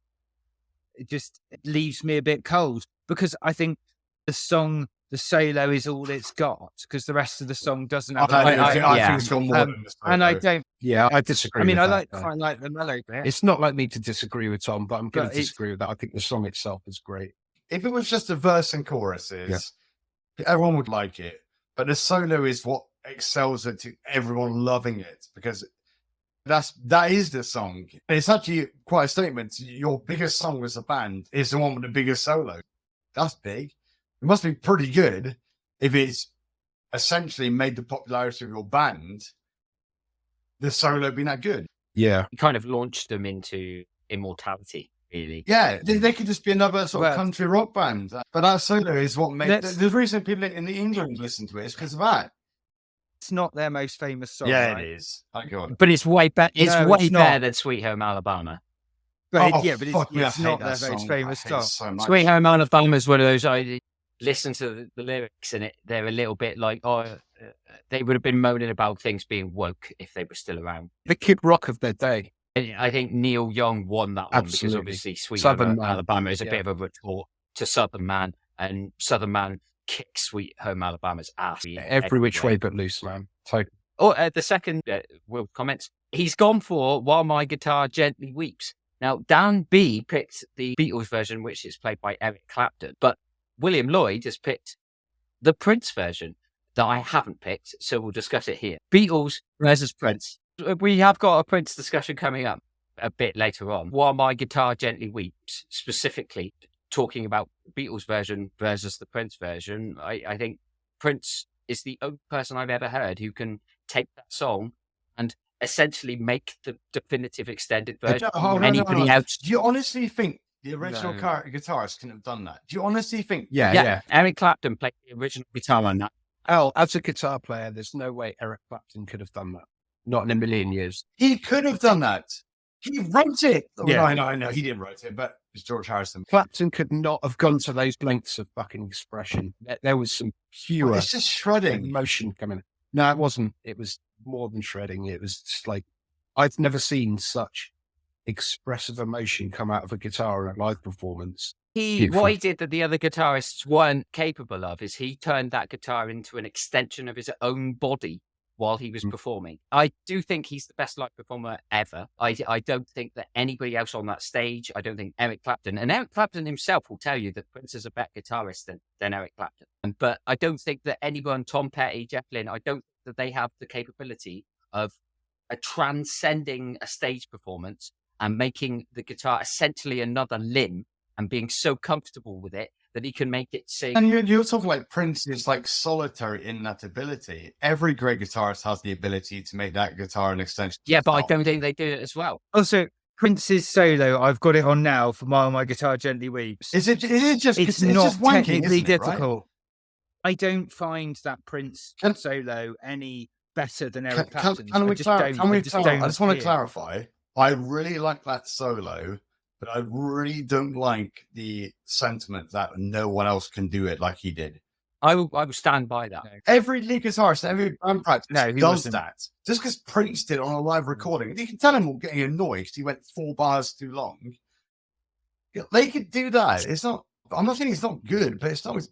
It leaves me a bit cold because I think the solo is all it's got because the rest of the song doesn't have. I think it's got more than the solo. And I don't. Yeah, I disagree. I mean, with I that, quite like the melody. It's not like me to disagree with Tom, but I'm going But to disagree with that. I think the song itself is great. If it was just a verse and choruses, everyone would like it. But the solo is what excels it to everyone loving it because that is the song. And it's actually quite a statement. Your biggest song as a band is the one with the biggest solo. That's big. It must be pretty good if it's essentially made the popularity of your band, the solo being that good. Yeah. It kind of launched them into immortality, really. Yeah, they could just be another sort of country rock band. But that solo is what made the reason people in England listen to it is because of that. It's not their most famous song. Yeah, right? it is. Thank God. But it's way better. It's No, way it's better not. than Sweet Home Alabama. But Oh, but fuck me, I it's hate not that their most song. famous I hate it song. so much. Sweet Home Alabama is one of those. I listen to the lyrics and they're a little bit like, they would have been moaning about things being woke if they were still around. The Kid Rock of their day. And I think Neil Young won that one because Absolutely. obviously Sweet Southern Home Man. Alabama is a Yeah. bit of a retort to Southern Man, and Southern Man kicks Sweet Home Alabama's ass. Every which way but loose, man. Totally. The second Will comments, he's gone for While My Guitar Gently Weeps. Now, Dan B picked the Beatles version, which is played by Eric Clapton, but William Lloyd has picked the Prince version that I haven't picked, so we'll discuss it here. Beatles versus Prince. We have got a Prince discussion coming up a bit later on. While My Guitar Gently Weeps, specifically talking about the Beatles version versus the Prince version, I think Prince is the only person I've ever heard who can take that song and essentially make the definitive extended version. Anybody else? Do you honestly think the original guitarist couldn't have done that? Do you honestly think? Yeah. Eric Clapton played the original guitar on that. Oh, as a guitar player, there's no way Eric Clapton could have done that. Not in a million years. He could have done that. He wrote it. Yeah. No, he didn't write it, but it's George Harrison. Clapton could not have gone to those lengths of fucking expression. There was some pure It's just shredding. emotion coming. No, it wasn't. It was more than shredding. It was just like, I've never seen such expressive emotion come out of a guitar in a live performance. Beautiful. What he did that the other guitarists weren't capable of is he turned that guitar into an extension of his own body while he was performing. I do think he's the best live performer ever. I don't think that anybody else on that stage, I don't think Eric Clapton, and Eric Clapton himself will tell you that Prince is a better guitarist than Eric Clapton. But I don't think that anyone, Tom Petty, Jeff Lynne, I don't think that they have the capability of transcending a stage performance and making the guitar essentially another limb and being so comfortable with it that he can make it sing. And you're talking like Prince is like solitary in that ability. Every great guitarist has the ability to make that guitar an extension. Yeah, but I don't think they do it as well. Also, Prince's solo, I've got it on now for While My Guitar Gently Weeps. It is just It's it's not just wanky, technically isn't it, right? difficult. I don't find that Prince solo any better than Eric Clapton. I just want to clarify. clarify. I really like that solo, but I really don't like the sentiment that no one else can do it like he did. I will stand by that. Every lead guitarist, every band practice No, he does wasn't. that. Just because Prince did it on a live recording, you can tell him all getting annoyed because he went 4 bars too long. They could do that. It's not. I'm not saying it's not good, but it's not.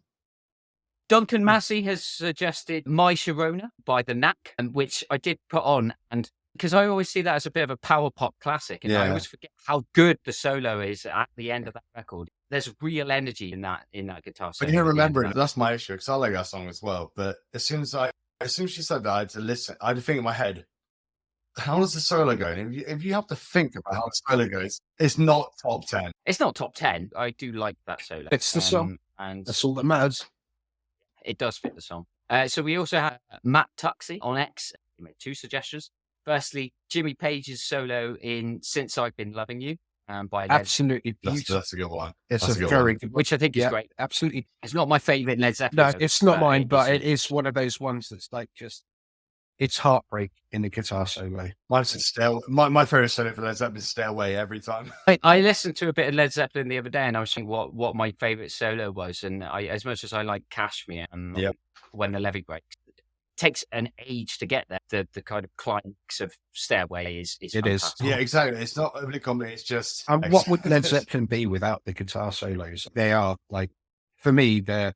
Duncan Massey has suggested My Sharona by The Knack, and which I did put on, and because I always see that as a bit of a power pop classic, and I always forget how good the solo is at the end of that record. There's real energy in that guitar solo. But you remember it. That's my issue because I like that song as well. But as soon as she said that, I had to listen. I had to think in my head, how does the solo go? If you have to think about how the solo goes, it's not top 10. It's not top 10. I do like that solo. It's the song. And That's all that matters. it does fit the song. So we also have Matt Tuxey on X. He made 2 suggestions. Firstly, Jimmy Page's solo in Since I've Been Loving You by Led Absolutely beautiful. That's a good one. It's That's a good very one. good one. which I think is Yeah, great. absolutely. It's not my favourite Led Zeppelin. No, solo, it's not mine, but it it is one of those ones that's like just, it's heartbreak in the guitar solo. Mine's my favorite solo for Led Zeppelin is Stairway every time. I listened to a bit of Led Zeppelin the other day, and I was thinking what my favourite solo was. And as much as I like Kashmir and Yep. When the Levee Breaks, it takes an age to get there. The kind of climax of Stairway is It is. fantastic. Yeah, exactly. It's not overly comedy. It's just. And what would Led Zeppelin be without the guitar solos? They are like, for me, they're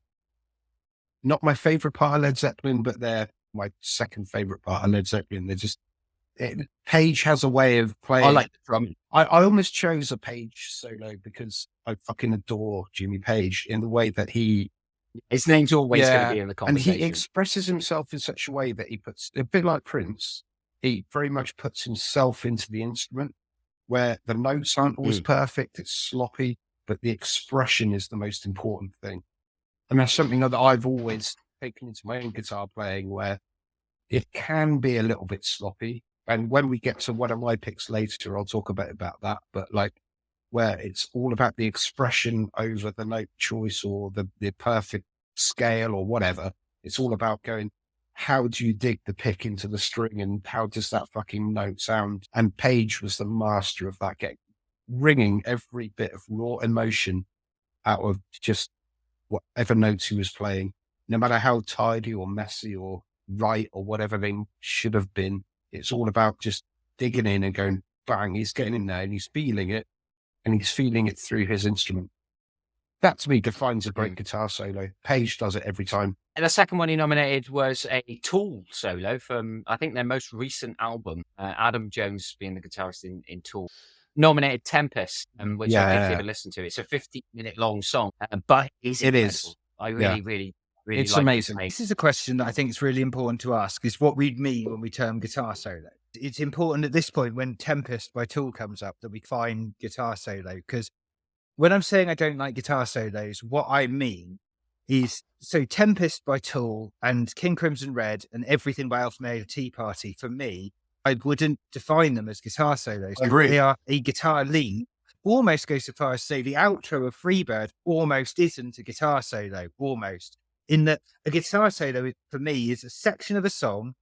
not my favorite part of Led Zeppelin, but they're my second favorite part of Led Zeppelin. They're just, Page has a way of playing. I like the drumming. I almost chose a Page solo because I fucking adore Jimmy Page in the way that His name's always going Yeah, to be in the and conversation. he expresses himself in such a way that he puts, a bit like Prince, he very much puts himself into the instrument, where the notes aren't always perfect, it's sloppy, but the expression is the most important thing. And that's something that I've always taken into my own guitar playing, where it can be a little bit sloppy. And when we get to one of my picks later, I'll talk a bit about that. But like, where it's all about the expression over the note choice or the perfect scale or whatever. It's all about going, how do you dig the pick into the string and how does that fucking note sound? And Page was the master of that, wringing every bit of raw emotion out of just whatever notes he was playing, no matter how tidy or messy or right or whatever they should have been. It's all about just digging in and going, bang, he's getting in there and he's feeling it. And he's feeling it through his instrument. That to me defines a great guitar solo. Page does it every time. And the second one he nominated was a Tool solo from, I think, their most recent album. Adam Jones being the guitarist in Tool. Nominated Tempest, which I did give a listen to. It's a 15-minute long song, but it is. I really It's like amazing. This is a question that I think is really important to ask, is what we mean when we term guitar solo. It's important at this point when Tempest by Tool comes up that we find guitar solo, because when I'm saying I don't like guitar solos, what I mean is, so Tempest by Tool and King Crimson Red and everything by Alpha Male Tea Party, for me, I wouldn't define them as guitar solos. I agree. They are a guitar lead. Almost go so far as to say the outro of Freebird almost isn't a guitar solo, almost. In that a guitar solo, for me, is a section of a song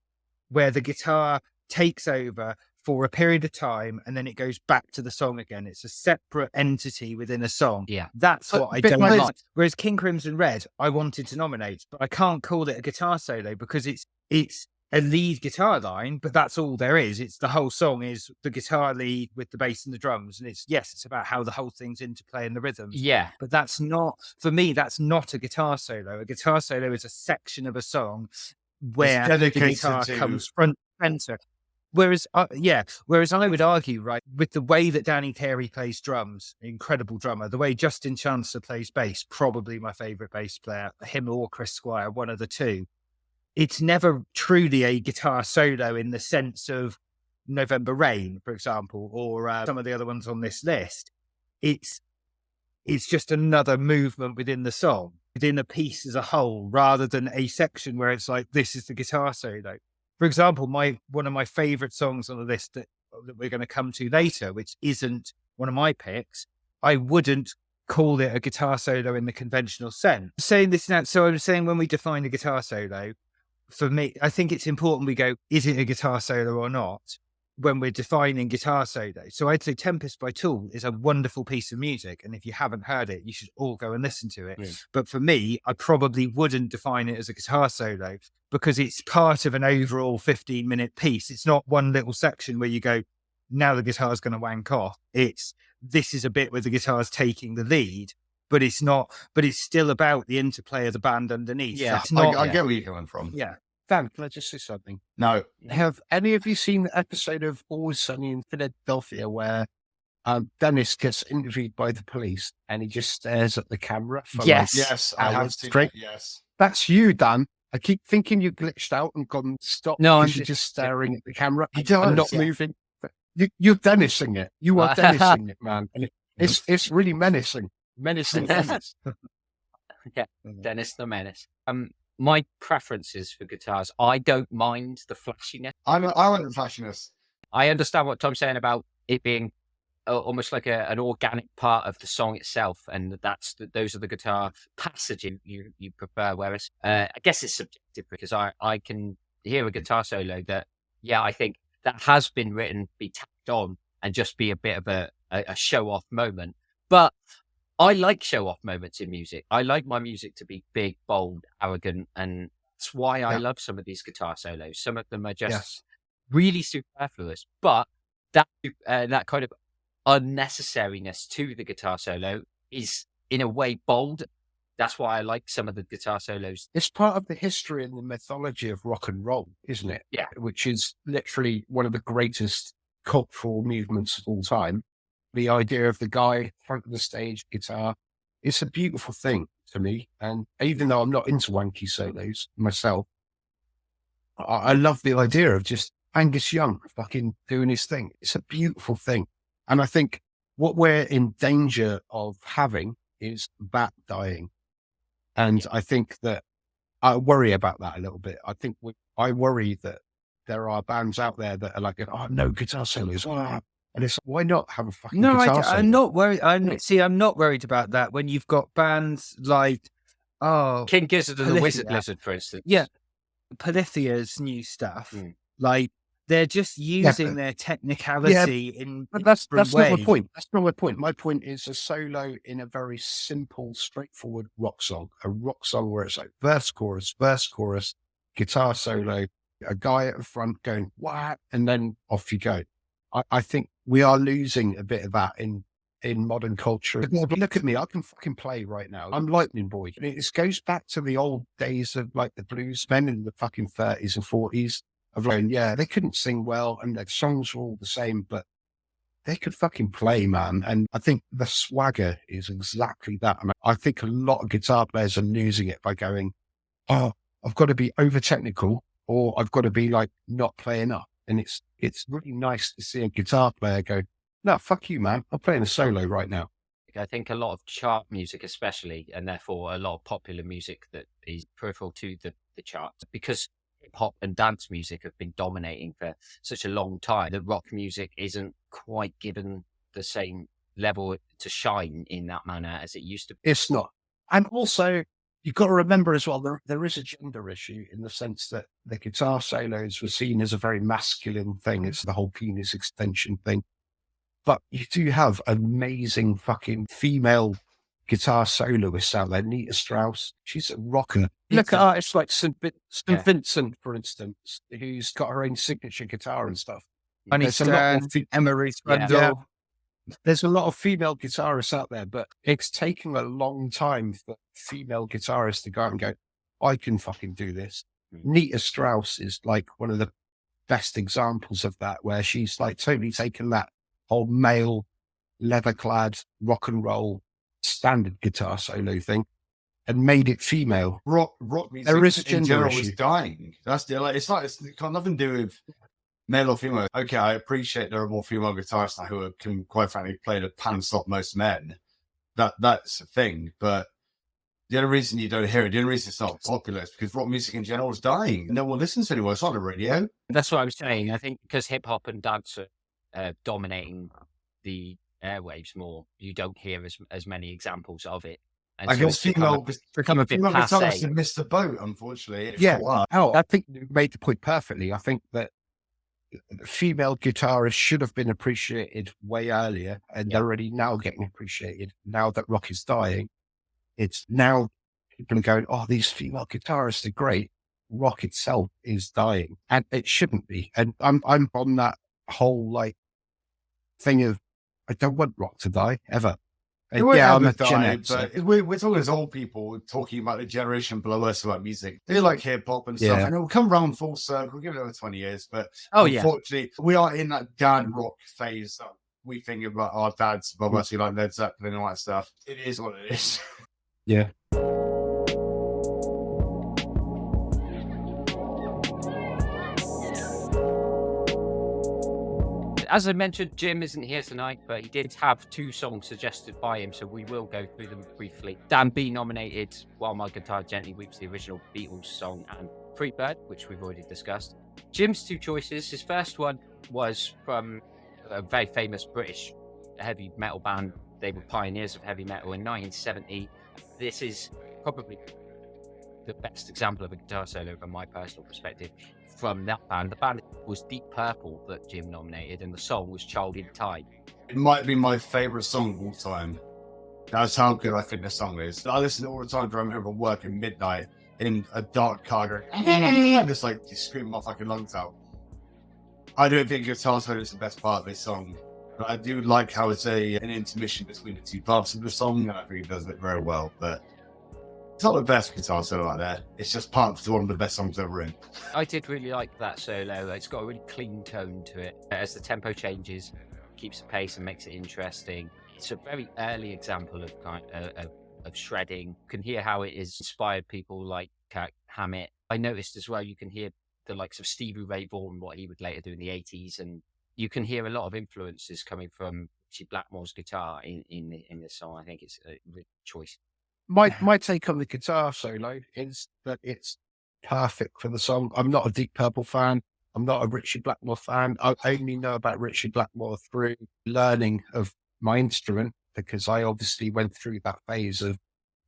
where the guitar takes over for a period of time and then it goes back to the song again. It's a separate entity within a song. Yeah. That's But what I bit don't like- like. Whereas King Crimson Red, I wanted to nominate, but I can't call it a guitar solo because it's a lead guitar line, but that's all there is. It's the whole song is the guitar lead with the bass and the drums. And it's about how the whole thing's interplay and the rhythms. Yeah. But that's not, for me, that's not a guitar solo. A guitar solo is a section of a song where the dedicated guitar to- comes front and center. Whereas I would argue, right, with the way that Danny Carey plays drums, incredible drummer, the way Justin Chancellor plays bass, probably my favorite bass player, him or Chris Squire, one of the two. It's never truly a guitar solo in the sense of November Rain, for example, or some of the other ones on this list. It's just another movement within the song, within a piece as a whole, rather than a section where it's like, this is the guitar solo. For example, one of my favorite songs on the list that we're going to come to later, which isn't one of my picks, I wouldn't call it a guitar solo in the conventional sense. Saying this now, so I'm saying when we define a guitar solo, for me, I think it's important we go, is it a guitar solo or not, when we're defining guitar solo. So I'd say Tempest by Tool is a wonderful piece of music. And if you haven't heard it, you should all go and listen to it. Yeah. But for me, I probably wouldn't define it as a guitar solo because it's part of an overall 15-minute piece. It's not one little section where you go, now the guitar's going to wank off. This is a bit where the guitar's taking the lead, but it's not, but it's still about the interplay of the band underneath. Yeah, It's not, I get where you're coming from. yeah. Dan, can I just say something? No. Have any of you seen the episode of Always Sunny in Philadelphia where Dennis gets interviewed by the police and he just stares at the camera for Yes. like Yes, I have hours seen straight? that, yes. That's you, Dan. I keep thinking you glitched out and gone stop No, because you're just staring at the camera He and does, not yeah. moving. You're Dennising it. You are Dennising it, man. And it's really menacing. Menacing Dennis. Yeah, Dennis the Menace. My preferences for guitars, I don't mind the flashiness. I want the flashiness. I understand what Tom's saying about it being almost like an organic part of the song itself, and those are the guitar passages you prefer. Whereas I guess it's subjective because I can hear a guitar solo that, yeah, I think that has been written, be tacked on, and just be a bit of a show off moment. But I like show off moments in music. I like my music to be big, bold, arrogant, and that's why I love some of these guitar solos. Some of them are just really superfluous, but that kind of unnecessariness to the guitar solo is in a way bold. That's why I like some of the guitar solos. It's part of the history and the mythology of rock and roll, isn't it? Yeah. Which is literally one of the greatest cultural movements of all time. The idea of the guy front of the stage, guitar, it's a beautiful thing to me. And even though I'm not into wanky solos myself, I love the idea of just Angus Young fucking doing his thing. It's a beautiful thing. And I think what we're in danger of having is that dying. And I think that I worry about that a little bit. I worry that there are bands out there that are like, oh, no guitar solos. Oh. And it's why not have a fucking guitar solo? I'm not worried. I'm not worried about that when you've got bands like, King Gizzard and the Wizard Polyphia. Lizard, for instance. Yeah, Polyphia's new stuff. Like, they're just using their technicality in But that's different not my ways. point. That's not my point. My point is a solo in a very simple, straightforward rock song. A rock song where it's like verse, chorus, guitar solo, a guy at the front going, what? And then off you go. I think we are losing a bit of that in modern culture. Look at me. I can fucking play right now. I'm Lightning Boy. It goes back to the old days of like the blues men in the fucking 30s and 40s. Of like, yeah, they couldn't sing well and their songs were all the same, but they could fucking play, man. And I think the swagger is exactly that. And I think a lot of guitar players are losing it by going, oh, I've got to be over technical or I've got to be like not playing up. And it's really nice to see a guitar player go, no, fuck you, man. I'm playing a solo right now. I think a lot of chart music, especially, and therefore a lot of popular music that is peripheral to the charts, because hip hop and dance music have been dominating for such a long time that rock music isn't quite given the same level to shine in that manner as it used to be. It's not. And also, you've got to remember as well, there is a gender issue in the sense that the guitar solos were seen as a very masculine thing. It's the whole penis extension thing. But you do have amazing fucking female guitar soloists out there. Nita Strauss, she's a rocker. Look at artists like St. Vincent, for instance, who's got her own signature guitar and stuff. Honey Stern, Emery Scrandall. There's a lot of female guitarists out there, but it's taken a long time for female guitarists to go out and go, I can fucking do this. Nita Strauss is like one of the best examples of that, where she's like totally taken that whole male, leather-clad, rock and roll, standard guitar solo thing and made it female. Rock music There is a in gender general issue. is dying. That's the it's got nothing to do with male or female. Okay, I appreciate there are more female guitarists now who can quite frankly play the pants off most men. That's a thing, but the only reason you don't hear it, the only reason it's not popular is because rock music in general is dying. No one listens anymore. It's on the radio. That's what I'm saying. I think because hip hop and dance are dominating the airwaves more, you don't hear as many examples of it. And I so guess it's become a bit female guitarists passe. have missed the boat, unfortunately. Yeah. I think you made the point perfectly. I think that female guitarists should have been appreciated way earlier, and they're already now getting appreciated. Now that rock is dying, it's now people are going, oh, these female guitarists are great. Rock itself is dying, and it shouldn't be. And I'm on that whole like thing of I don't want rock to die ever. And I'm a Gen X. But we're talking as old people talking about the generation below us about music. They like hip hop and stuff, and it'll come round full circle. We'll give it over 20 years, but unfortunately, we are in that dad rock phase. That we think about our dads above us, who like Led Zeppelin and all that stuff. It is what it is. Yeah. As I mentioned, Jim isn't here tonight, but he did have 2 songs suggested by him, so we will go through them briefly. Dan B nominated While My Guitar Gently Weeps, the original Beatles song, and Freebird, which we've already discussed. Jim's 2 choices. His first one was from a very famous British heavy metal band. They were pioneers of heavy metal in 1970. This is probably the best example of a guitar solo from my personal perspective from that band. The band was Deep Purple that Jim nominated, and the song was Child in Time. It might be my favourite song of all time. That's how good I think the song is. I listen to it all the time. I remember working midnight in a dark car going, just like screaming my fucking lungs out. I don't think guitar solo is the best part of this song, but I do like how it's an intermission between the 2 parts of the song, and I think it does it very well. But it's not the best guitar solo out there. It's just part of one of the best songs ever written. I did really like that solo. It's got a really clean tone to it. As the tempo changes, keeps the pace and makes it interesting. It's a very early example of of shredding. You can hear how it has inspired people like Hammett. I noticed as well, you can hear the likes of Stevie Ray Vaughan, what he would later do in the 80s, and you can hear a lot of influences coming from Richie Blackmore's guitar in this song. I think it's a good choice. My take on the guitar solo is that it's perfect for the song. I'm not a Deep Purple fan. I'm not a Richie Blackmore fan. I only know about Richie Blackmore through learning of my instrument, because I obviously went through that phase of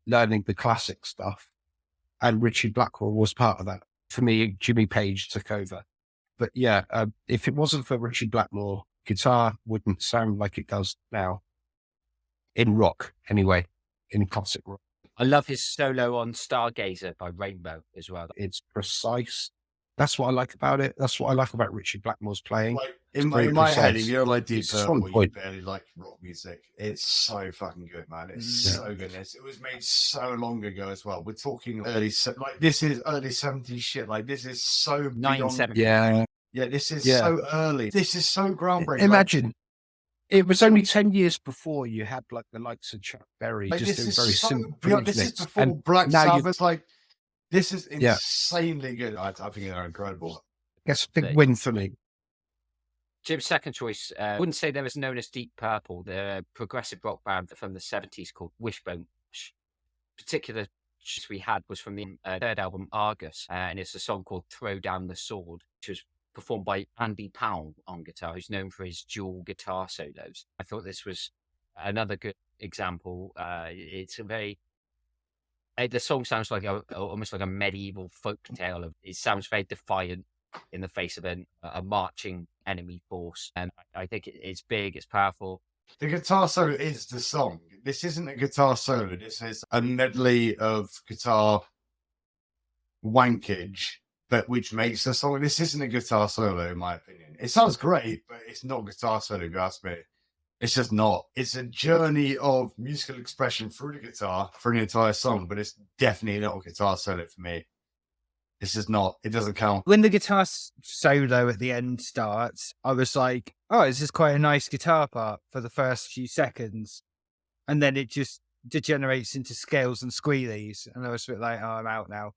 learning the classic stuff, and Richie Blackmore was part of that. For me, Jimmy Page took over. But yeah, if it wasn't for Richie Blackmore, guitar wouldn't sound like it does now. In rock, anyway, in classic rock. I love his solo on Stargazer by Rainbow as well. It's precise. That's what I like about it. That's what I like about Richie Blackmore's playing. Like, in my head, if you're like Deep Purple, you barely like rock music. It's so fucking good, man. It's so good. It was made so long ago as well. We're talking this is early 70s shit. Like, this is so 1970. Yeah. Yeah, this is so early. This is so groundbreaking. Imagine. It was only 10 years before you had like the likes of Chuck Berry, like, just doing very simple. This is before Black Sabbath. Like, this is insanely good. I think they're incredible. That's a big win for me. Jim's second choice, I wouldn't say they was known as Deep Purple. They're a progressive rock band from the 70s called Wishbone. Particular choice we had was from the 3rd album, Argus, and it's a song called Throw Down the Sword, which was performed by Andy Powell on guitar, who's known for his dual guitar solos. I thought this was another good example. It's a very... the song sounds like almost like a medieval folk tale. It sounds very defiant in the face of a marching enemy force. And I think it's big, it's powerful. The guitar solo is the song. This isn't a guitar solo. This is a medley of guitar wankage, but which makes the song. This isn't a guitar solo, in my opinion. It sounds great, but it's not a guitar solo, if you ask me. It's just not. It's a journey of musical expression through the guitar for an entire song, but it's definitely not a guitar solo for me. It's just not. It doesn't count. When the guitar solo at the end starts, I was like, oh, this is quite a nice guitar part for the first few seconds. And then it just degenerates into scales and squealies. And I was a bit like, oh, I'm out now.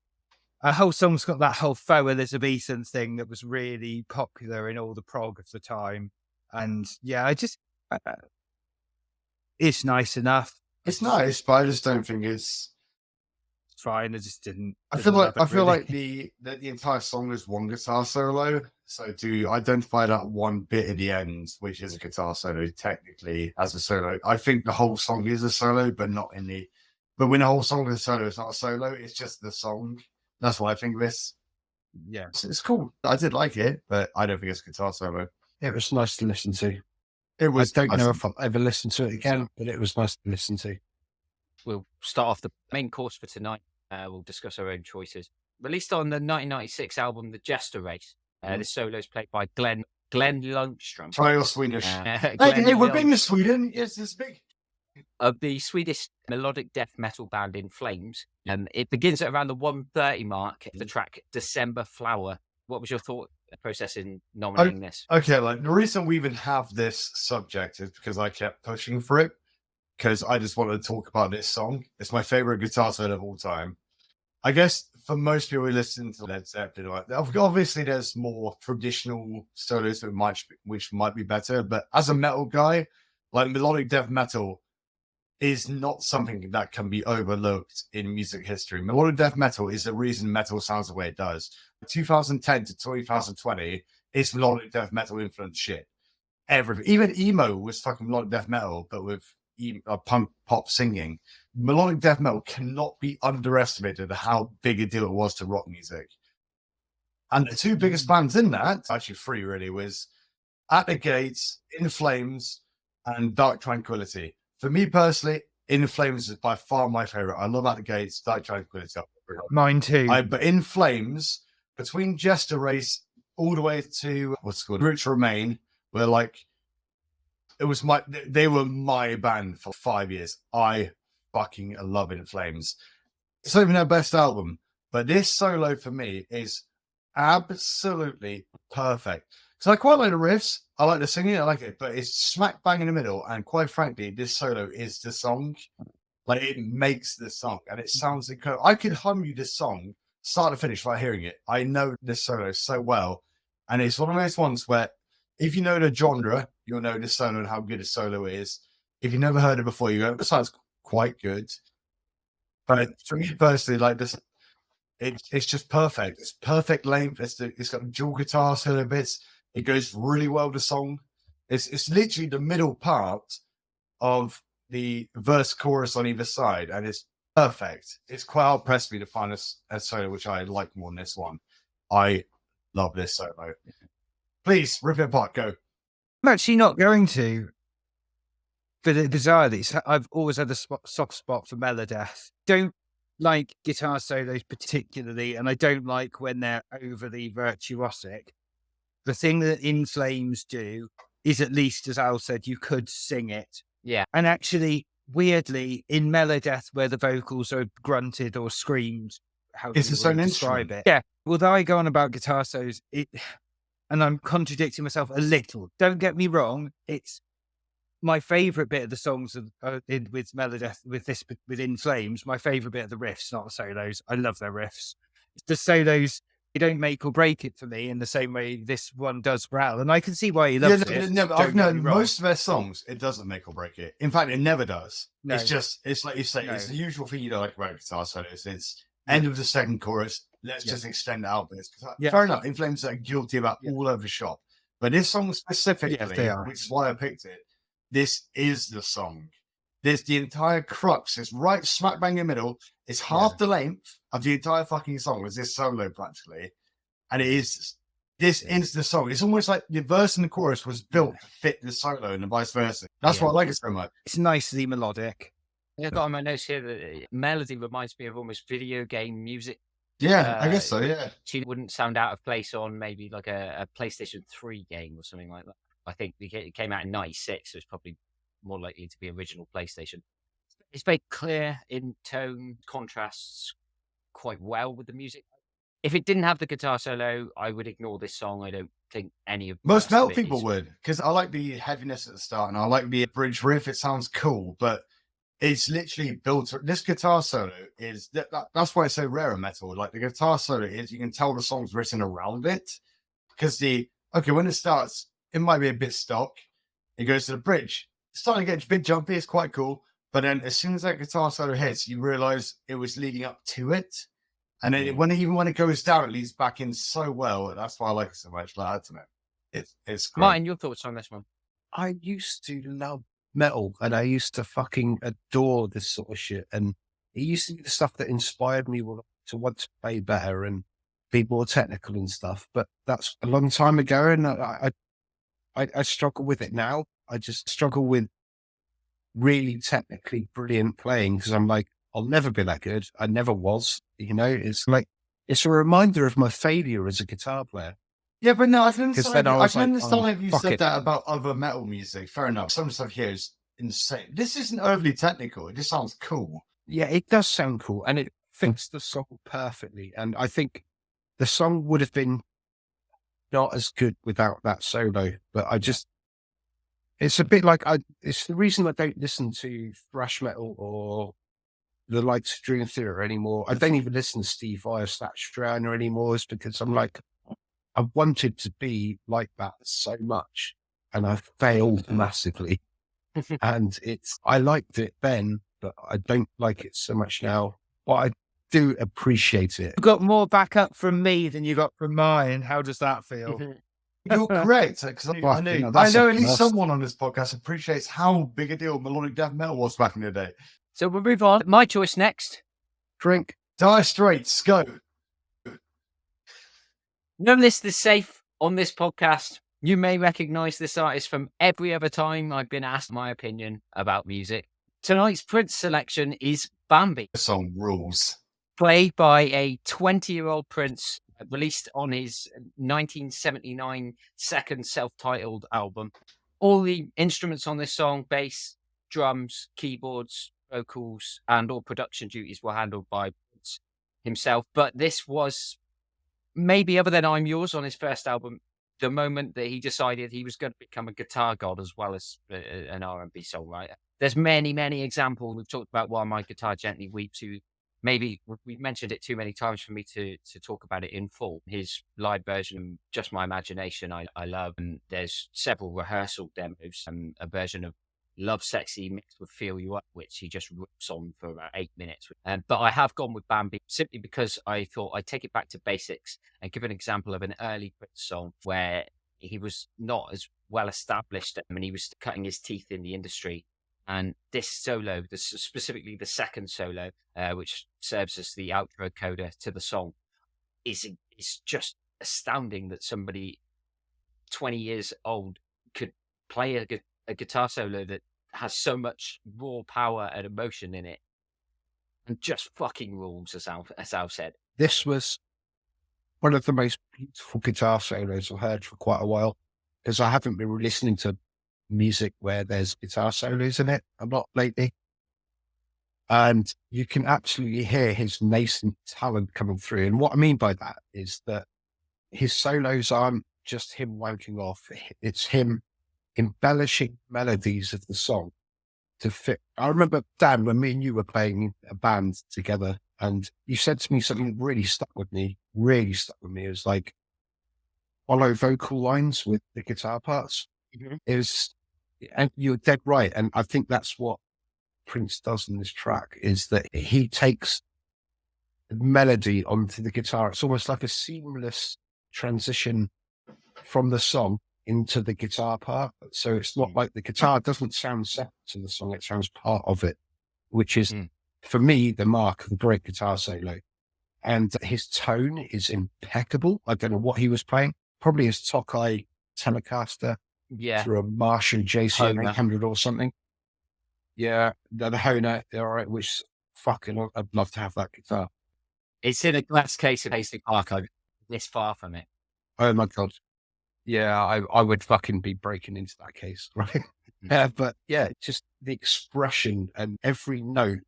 A whole song's got that whole faux Elizabethan thing that was really popular in all the prog of the time. And yeah, it's nice enough. It's nice, but I just don't think it's fine. I just didn't. I feel like the entire song is one guitar solo. So to identify that one bit at the end, which is a guitar solo, technically as a solo, I think the whole song is a solo, but not in the. But when the whole song is a solo, it's not a solo. It's just the song. That's what I think of this. Yeah, it's cool. I did like it, but I don't think it's a guitar solo. It was nice to listen to. It was. I don't know if I'll ever listen to it again, but it was nice to listen to. We'll start off the main course for tonight. We'll discuss our own choices. Released on the 1996 album, The Jester Race. This solo is played by Glenn Lundstrom. Try your Swedish. Hey, we've been to Sweden. Yes, it's big. Of the Swedish melodic death metal band In Flames. It begins at around the 1:30 mark. The track December Flower. What was your thought process in nominating this? Okay, like the reason we even have this subject is because I kept pushing for it, because I just wanted to talk about this song. It's my favorite guitar solo of all time. I guess for most people who listen to Led Zeppelin, like, obviously there's more traditional solos which might be better, but as a metal guy, like melodic death metal is not something that can be overlooked in music history. Melodic death metal is the reason metal sounds the way it does. 2010 to 2020 is melodic death metal influenced shit. Everything, even emo was fucking melodic death metal, but with punk pop singing. Melodic death metal cannot be underestimated how big a deal it was to rock music. And the two biggest bands in that, actually three really, was At the Gates, In Flames, and Dark Tranquillity. For me personally, In Flames is by far my favorite. I love At the Gates, Dark Tranquillity. Mine too. But In Flames, between Jester Race all the way to what's it called, Roots Remain, were like, they were my band for 5 years. I fucking love In Flames. It's not even their best album, but this solo for me is absolutely perfect. So I quite like the riffs, I like the singing, I like it, but it's smack bang in the middle. And quite frankly, this solo is the song. Like, it makes the song, and it sounds incredible. I could hum you this song start to finish by hearing it. I know this solo so well, and it's one of those ones where if you know the genre, you'll know this solo and how good a solo is. If you've never heard it before, you go, it sounds quite good. But for me personally, like this, it's just perfect. It's perfect length. It's got dual guitar solo bits. It goes really well to song. It's literally the middle part of the verse chorus on either side, and it's perfect. It's quite hard pressed me to find a solo which I like more than this one. I love this solo. Please rip it apart. Go. I'm actually not going to. But bizarrely, I've always had a soft spot for Melodeath. Don't like guitar solos particularly, and I don't like when they're overly virtuosic. The thing that In Flames do is, at least, as Al said, you could sing it. Yeah. And actually, weirdly, in Melodeath, where the vocals are grunted or screamed, how do It's you its own describe instrument. it? Yeah. Although I go on about guitar solos, and I'm contradicting myself a little. Don't get me wrong. It's my favorite bit of the songs with Melodeath, with In Flames. My favorite bit of the riffs, not the solos. I love their riffs. The solos, they don't make or break it for me in the same way this one does for Al. And I can see why he loves it. I've known most of their songs, it doesn't make or break it. In fact, it never does. No. It's like you say, it's the usual thing you don't like about guitar solos. It's end of the second chorus. Let's just extend it out. Fair enough. In Flames are guilty about all over the shop. But this song specifically, which is why I picked it, this is the song. There's the entire crux. It's right smack bang in the middle. It's half the length of the entire fucking song. It's this solo practically. And this is the song. It's almost like the verse and the chorus was built to fit the solo and vice versa. That's why I like it so much. It's nicely melodic. I've got on my notes here that melody reminds me of almost video game music. Yeah, I guess so, yeah. She wouldn't sound out of place on maybe like a PlayStation 3 game or something like that. I think it came out in 96, so it's probably more likely to be original PlayStation. It's very clear in tone, contrasts quite well with the music. If it didn't have the guitar solo, I would ignore this song. I don't think any of most metal people would, because I like the heaviness at the start and I like the bridge riff. It sounds cool, but it's literally built. This guitar solo is that's why it's so rare in metal. Like the guitar solo is, you can tell the song's written around it, because when it starts, it might be a bit stock. It goes to the bridge. It's starting to get a bit jumpy. It's quite cool. But then as soon as that guitar solo hits, you realize it was leading up to it. And then when it goes down, it leads back in so well. That's why I like it so much. Like, I don't know. It's great. Martin, your thoughts on this one? I used to love metal, and I used to fucking adore this sort of shit. And it used to be the stuff that inspired me to want to play better and be more technical and stuff. But that's a long time ago, and I struggle with it now. I just struggle with really technically brilliant playing, because I'm like, I'll never be that good. I never was. It's like, it's a reminder of my failure as a guitar player. Yeah, but no, I can understand like, if you said that about other metal music. Fair enough. Some stuff here is insane. This isn't overly technical. It just sounds cool. Yeah, it does sound cool, and it fits the song perfectly. And I think the song would have been not as good without that solo. But it's a bit like it's the reason I don't listen to thrash metal or the likes of Dream Theater anymore. I don't even listen to Steve Vai or Strider anymore. It's because I'm like, I wanted to be like that so much, and I failed massively. And I liked it then, but I don't like it so much now. But I do appreciate it. You got more backup from me than you got from mine. How does that feel? You're correct, because I know at least someone on this podcast appreciates how big a deal melodic death metal was back in the day. So we'll move on. My choice next. Drink. Dire Straits, go. No list is safe on this podcast. You may recognize this artist from every other time I've been asked my opinion about music. Tonight's Prince selection is Bambi. The song rules. Played by a 20-year-old Prince, released on his 1979 second self-titled album. All the instruments on this song, bass, drums, keyboards, vocals, and all production duties were handled by Prince himself. But this was, maybe other than I'm Yours on his first album, the moment that he decided he was going to become a guitar god as well as an R&B songwriter. There's many, many examples. We've talked about While My Guitar Gently Weeps, who maybe we've mentioned it too many times for me to talk about it in full. His live version, Just My Imagination, I love. And there's several rehearsal demos and a version of Love Sexy mixed with Feel You Up, which he just rips on for about 8 minutes. But I have gone with Bambi simply because I thought I'd take it back to basics and give an example of an early Prince song where he was not as well established and he was cutting his teeth in the industry. And this solo, specifically the second solo, which serves as the outro coda to the song, is just astounding that somebody 20 years old could play a guitar solo that has so much raw power and emotion in it, and just fucking rules, as Al said. This was one of the most beautiful guitar solos I've heard for quite a while, because I haven't been listening to music where there's guitar solos in it a lot lately. And you can absolutely hear his nascent talent coming through. And what I mean by that is that his solos aren't just him wanking off. It's him embellishing melodies of the song to fit. I remember, Dan, when me and you were playing a band together, and you said to me something that really stuck with me. It was like, follow vocal lines with the guitar parts. And you're dead right. And I think that's what Prince does in this track, is that he takes the melody onto the guitar. It's almost like a seamless transition from the song into the guitar part. So it's not like the guitar doesn't sound separate to the song, it sounds part of it, which is, for me, the mark of a great guitar solo. And his tone is impeccable. I don't know what he was playing. Probably his Tokai Telecaster. Yeah. Through a Marshall JC 800 or something. Yeah, the Hohner, all right, which fucking, I'd love to have that guitar. It's in a glass case in Paisley Park. I'm this far from it. Oh my God. Yeah, I would fucking be breaking into that case, right? But yeah, just the expression and every note.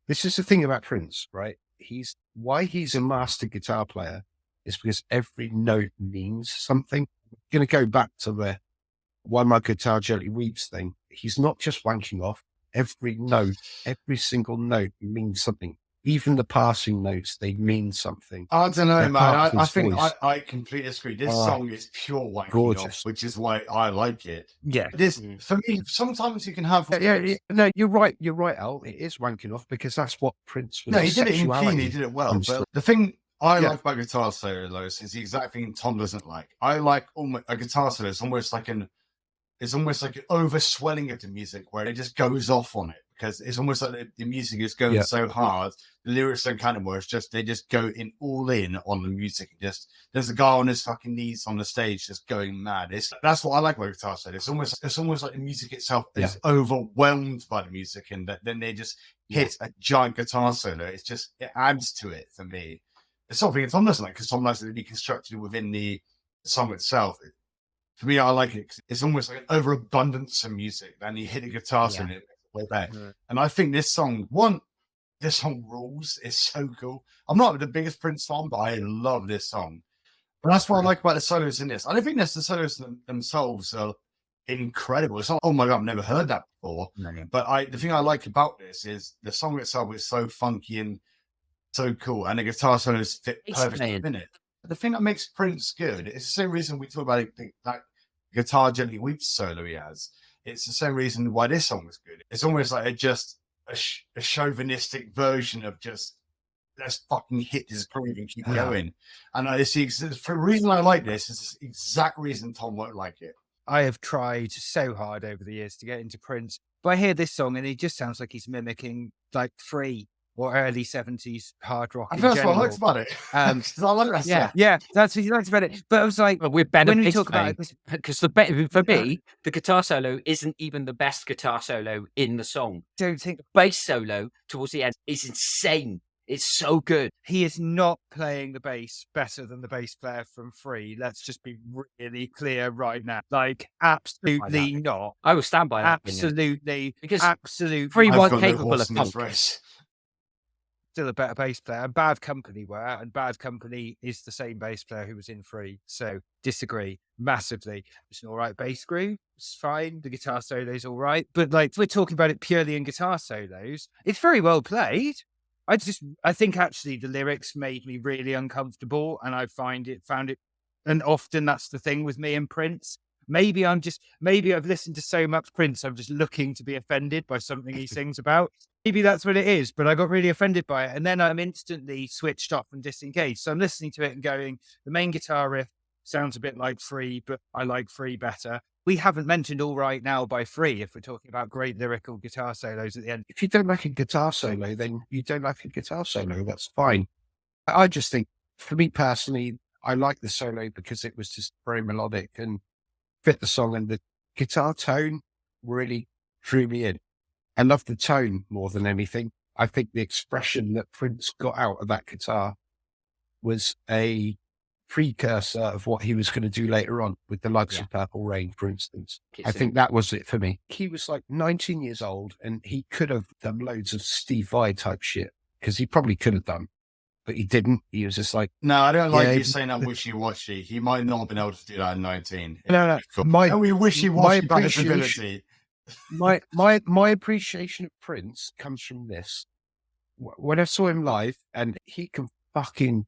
This is the thing about Prince, right? Why he's a master guitar player is because every note means something. I'm going to go back to the Why My Guitar Gently Weeps thing. He's not just wanking off. Every note, every single note means something. Even the passing notes, they mean something. I don't know, man. I think I completely agree. This song is pure wanking off, which is why I like it. Yeah. For me, sometimes you can have... Yeah. No, you're right. You're right, Al. It is wanking off because that's what Prince was. No, he did it in key, he did it well. But the thing I like about guitar solos is the exact thing Tom doesn't like. I like a guitar solo. It's almost like an overswelling of the music where it just goes off on it, because it's almost like the music is going so hard. The lyrics don't count anymore. It's just, they just go all in on the music. There's a guy on his fucking knees on the stage just going mad. That's what I like about guitar solo. It's almost like the music itself is overwhelmed by the music, and then they just hit a giant guitar solo. It adds to it for me. It's something Tom doesn't like, because Tom likes it to be constructed within the song itself. For me, I like it. It's almost like an overabundance of music. Then you hit a guitar solo, it way back. And I think this song rules. It's so cool. I'm not the biggest Prince fan, but I love this song. But that's what I like about the solos in this. I don't think the solos themselves are incredible. It's not, oh my God, I've never heard that before. But the thing I like about this is the song itself is so funky and so cool, and the guitar solos fit perfectly in it. The thing that makes Prince good, it's the same reason we talk about that guitar gently weeps solo he has. It's the same reason why this song is good. It's almost like a chauvinistic version of just, let's fucking hit this groove and keep going. And the reason I like this is the exact reason Tom won't like it. I have tried so hard over the years to get into Prince, but I hear this song and it just sounds like he's mimicking like Free or early 70s hard rock. That's what I liked about it. I like that stuff. Yeah, that's what you liked about it. But I was like, well, we're better when we talk about it, because for me, the guitar solo isn't even the best guitar solo in the song. Don't think the bass solo towards the end is insane. It's so good. He is not playing the bass better than the bass player from Free. Let's just be really clear right now. Like, absolutely not. I will stand by that. Absolutely. Because absolutely. Free wasn't capable of punk. Still a better bass player. And Bad Company were, and Bad Company is the same bass player who was in Free. So disagree massively. It's an all right bass groove. It's fine. The guitar solo's all right. But like, if we're talking about it purely in guitar solos, it's very well played. I think actually the lyrics made me really uncomfortable, and I found it, and often that's the thing with me and Prince. Maybe I've listened to so much Prince, I'm just looking to be offended by something he sings about. Maybe that's what it is, but I got really offended by it. And then I'm instantly switched off and disengaged. So I'm listening to it and going, the main guitar riff sounds a bit like Free, but I like Free better. We haven't mentioned All Right Now by Free if we're talking about great lyrical guitar solos at the end. If you don't like a guitar solo, then you don't like a guitar solo. That's fine. I just think, for me personally, I like the solo because it was just very melodic and fit the song, and the guitar tone really drew me in. I love the tone more than anything. I think the expression that Prince got out of that guitar was a precursor of what he was going to do later on with the likes of Purple Rain, for instance. I think that was it for me. He was like 19 years old and he could have done loads of Steve Vai type shit, because he probably could have done, but he didn't. He was just like, no, I don't like you saying that wishy-washy. He might not have been able to do that at 19. No. We wishy-washy about his ability. My appreciation of Prince comes from this. When I saw him live, and he can fucking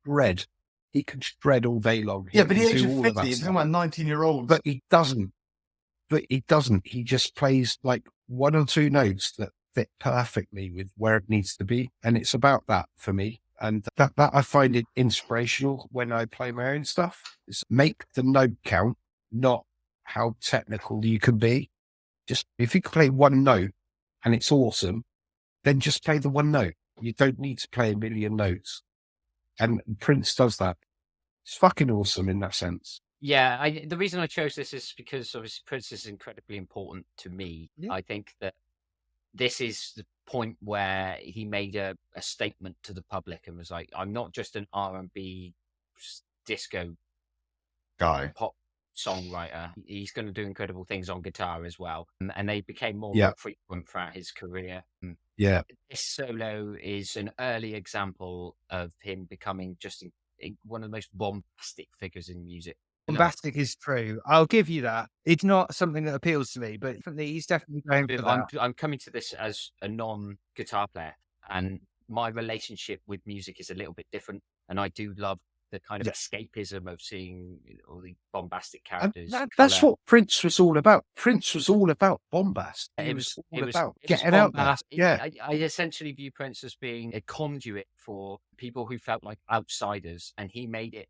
shred. He can shred all day long. But the age of 50, he's talking about 19-year-olds. But he doesn't. He just plays like one or two notes that fit perfectly with where it needs to be. And it's about that for me. And that I find it inspirational when I play my own stuff. Is make the note count, not how technical you can be. Just if you can play one note and it's awesome, then just play the one note. You don't need to play a million notes. And Prince does that. It's fucking awesome in that sense. Yeah, the reason I chose this is because obviously Prince is incredibly important to me. Yeah. I think that this is the point where he made a statement to the public and was like, I'm not just an R&B disco guy, pop songwriter. He's going to do incredible things on guitar as well. And they became more frequent throughout his career. Yeah. This solo is an early example of him becoming just one of the most bombastic figures in music. Bombastic is true. I'll give you that. It's not something that appeals to me, but he's definitely going for that. I'm coming to this as a non-guitar player, and my relationship with music is a little bit different. And I do love the kind of escapism of seeing all the bombastic characters. That's what Prince was all about. Prince was all about bombast. It was all about getting out there. Yeah. I essentially view Prince as being a conduit for people who felt like outsiders, and he made it.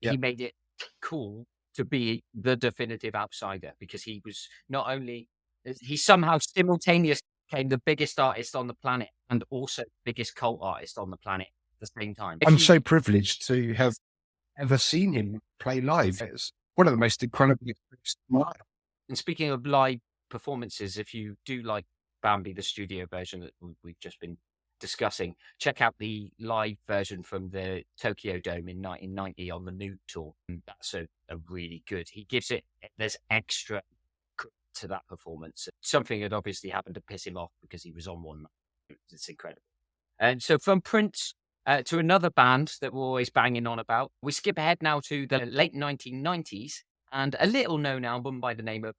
He made it cool to be the definitive outsider, because he was not only he somehow simultaneously became the biggest artist on the planet and also the biggest cult artist on the planet the same time. I'm so privileged to have ever seen him play live. It's one of the most incredible experiences. And speaking of live performances, if you do like Bambi, the studio version that we've just been discussing, check out the live version from the Tokyo Dome in 1990 on the Nude tour. And that's a really good. He gives it, there's extra to that performance. Something that obviously happened to piss him off because he was on one night. It's incredible. And so from Prince to another band that we're always banging on about, we skip ahead now to the late 1990s and a little known album by the name of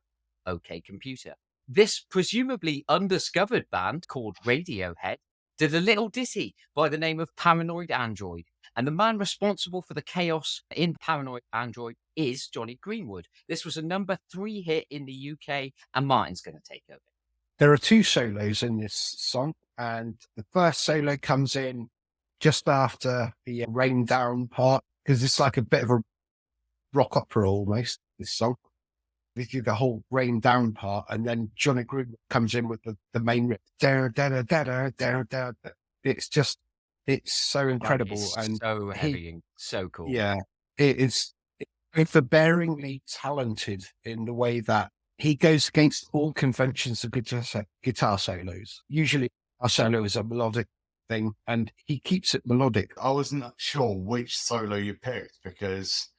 OK Computer. This presumably undiscovered band called Radiohead did a little ditty by the name of Paranoid Android. And the man responsible for the chaos in Paranoid Android is Johnny Greenwood. This was a number 3 hit in the UK, and Martin's going to take over. There are 2 solos in this song, and the first solo comes in just after the rain down part, because it's like a bit of a rock opera almost, this song. We do the whole rain down part, and then Johnny Greenwood comes in with the main riff. It's so incredible and so heavy and so cool. Yeah, it is overbearingly talented in the way that he goes against all conventions of guitar solos. Usually, our solo is a melodic thing, and he keeps it melodic. I wasn't sure which solo you picked because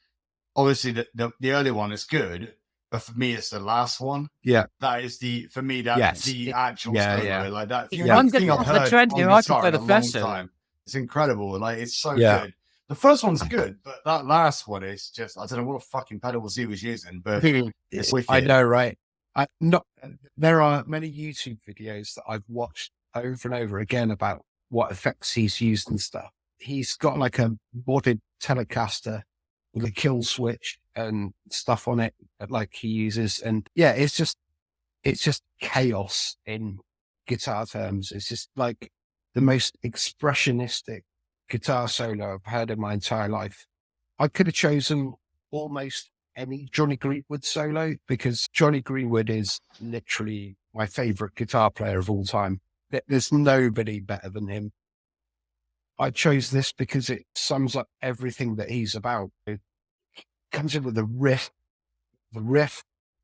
obviously the early one is good, but for me, it's the last one. Yeah, that is the actual solo. Like that. I'm going to the trend here. I can play the first time. It's incredible. Like it's so good. The first one's good, but that last one is just, I don't know what fucking pedals he was using, but it's wicked. I know, right? There are many YouTube videos that I've watched over and over again about what effects he's used and stuff. He's got like a modded Telecaster with a kill switch and stuff on it that like he uses. And yeah, it's just chaos in guitar terms. It's just like the most expressionistic guitar solo I've heard in my entire life. I could have chosen almost any Johnny Greenwood solo because Johnny Greenwood is literally my favorite guitar player of all time. There's nobody better than him. I chose this because it sums up everything that he's about. It comes in with the riff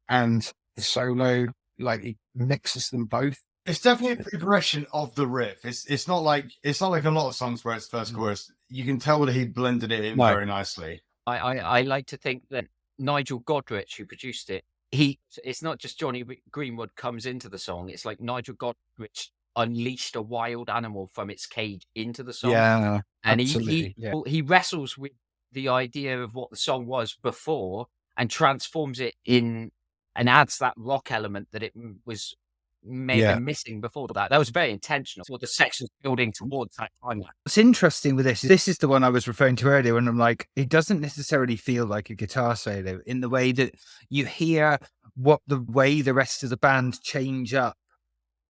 and the solo, like he mixes them both. It's definitely a progression of the riff. It's not like a lot of songs where it's first chorus. You can tell that he blended it in very nicely. I like to think that Nigel Godrich, who produced it, it's not just Johnny Greenwood comes into the song. It's like Nigel Godrich unleashed a wild animal from its cage into the song. Yeah, and absolutely. he wrestles with the idea of what the song was before and transforms it in and adds that rock element that it was maybe missing before that. That was very intentional. So the section's building towards that timeline. What's interesting with this is the one I was referring to earlier, and I'm like, it doesn't necessarily feel like a guitar solo in the way that you hear the way the rest of the band change up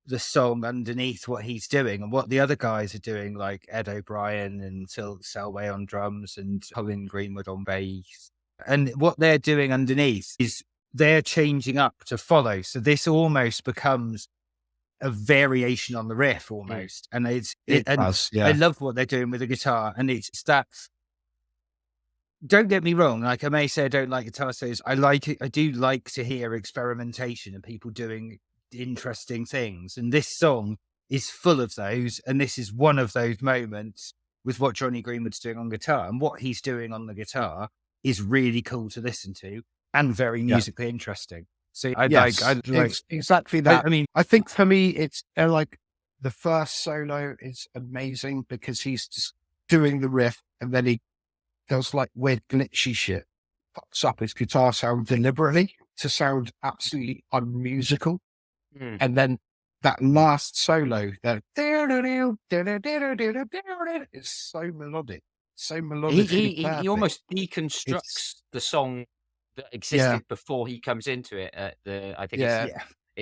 the song underneath what he's doing and what the other guys are doing, like Ed O'Brien and Selway on drums and Colin Greenwood on bass. And what they're doing underneath is they're changing up to follow. So this almost becomes a variation on the riff almost. And I love what they're doing with the guitar. And it's that, don't get me wrong, like I may say I don't like guitar solos. I like it. I do like to hear experimentation and people doing interesting things. And this song is full of those. And this is one of those moments with what Johnny Greenwood's doing on guitar. And what he's doing on the guitar is really cool to listen to and very musically interesting. So I like exactly that. I think for me, it's like the first solo is amazing because he's just doing the riff and then he does like weird glitchy shit, fucks up his guitar sound deliberately to sound absolutely unmusical. And then that last solo, it's so melodic. So melodic. He almost deconstructs the song that existed before he comes into it. I think it's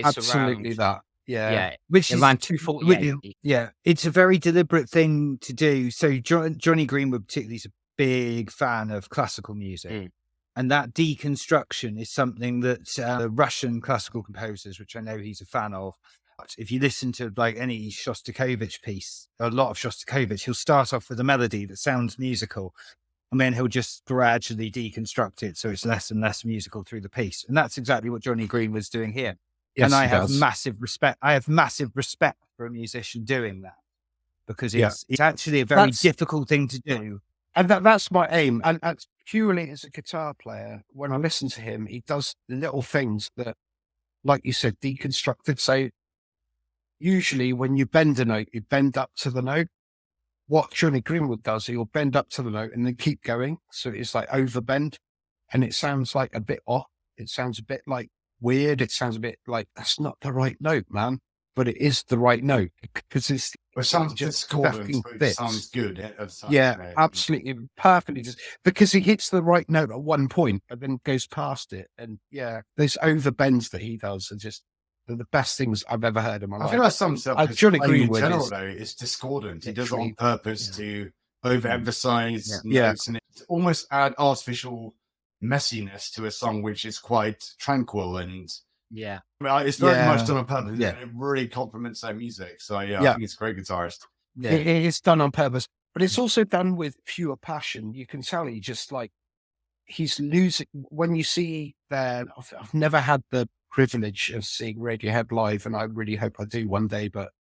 absolutely around, that. Which is around 248. Yeah, it's a very deliberate thing to do. So Johnny Greenwood particularly is a big fan of classical music. And that deconstruction is something that the Russian classical composers, which I know he's a fan of, if you listen to like any Shostakovich piece, a lot of Shostakovich, he'll start off with a melody that sounds musical, and then he'll just gradually deconstruct it so it's less and less musical through the piece. And that's exactly what Johnny Greenwood's doing here. Yes, and I have massive respect. I have massive respect for a musician doing that because it's actually a very difficult thing to do. And that's my aim. And purely as a guitar player, when I listen to him, he does little things that, like you said, deconstructed. So usually when you bend a note, you bend up to the note. What Johnny Greenwood does, he'll bend up to the note and then keep going. So it's like overbend and it sounds like a bit off. It sounds a bit like weird. It sounds a bit like that's not the right note, man. But it is the right note because It sounds just discordant, fucking but it fits. sounds good. At the time, Yeah, you know. absolutely, perfectly. Just because he hits the right note at one point and then goes past it, and yeah, those overbends that he does are just they're the best things I've ever heard in my I life. think that's some stuff. Johnny Playing in Greenwood general, is though, it's discordant. He does it literally- on purpose to overemphasize Yeah. notes and it almost add artificial messiness to a song which is quite tranquil and Yeah. it's very Yeah. much done on purpose. Yeah. And it really complements their music. So yeah, I Yeah. think he's a great guitarist. Yeah. It is done on purpose, but it's also done with pure passion. You can tell he just like he's losing when you see that. I've never had the privilege of seeing Radiohead live, and I really hope I do one day. But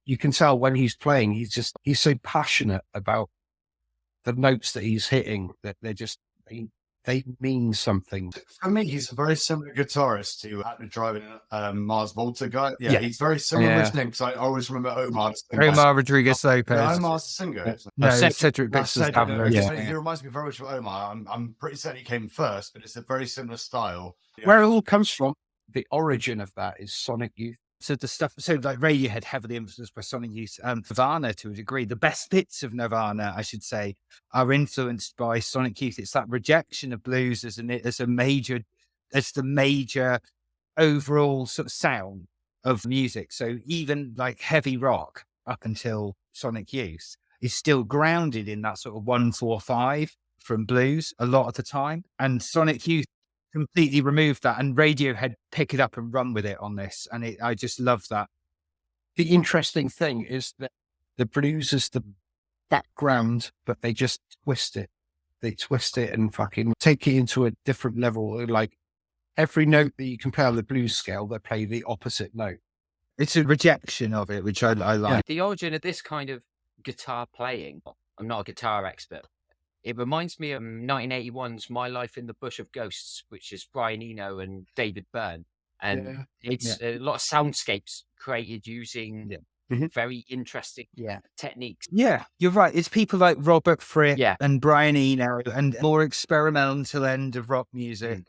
you can tell when he's playing, he's so passionate about the notes that he's hitting that they mean something. For me, he's a very similar guitarist to the driving Mars Volta guy. Yeah, Yeah. he's very similar Yeah. listening because I always remember Omar. Omar Rodriguez Lopez. Yeah, Omar's the singer. No, Cedric- Cedric That's Bixler's Cedric, Baphomet. Yeah. He reminds me very much of Omar. I'm pretty certain he came first, but it's a very similar style. Yeah. Where it all comes from, the origin of that is Sonic Youth. So the stuff, so like Radiohead heavily influenced by Sonic Youth, Nirvana to a degree. The best bits of Nirvana, I should say, are influenced by Sonic Youth. It's that rejection of blues as the major overall sort of sound of music. So even like heavy rock up until Sonic Youth is still grounded in that sort of 1-4-5 from blues a lot of the time. And Sonic Youth completely removed that, and Radiohead pick it up and run with it on this, and I just love that. The interesting thing is that the blues is the background, but they just twist it. They twist it and fucking take it into a different level. Like every note that you compare on the blues scale, they play the opposite note. It's a rejection of it, which I like. The origin of this kind of guitar playing, I'm not a guitar expert. It reminds me of 1981's My Life in the Bush of Ghosts, which is Brian Eno and David Byrne. And it's a lot of soundscapes created using very interesting techniques. Yeah, you're right. It's people like Robert Fripp Yeah. and Brian Eno and more experimental end of rock music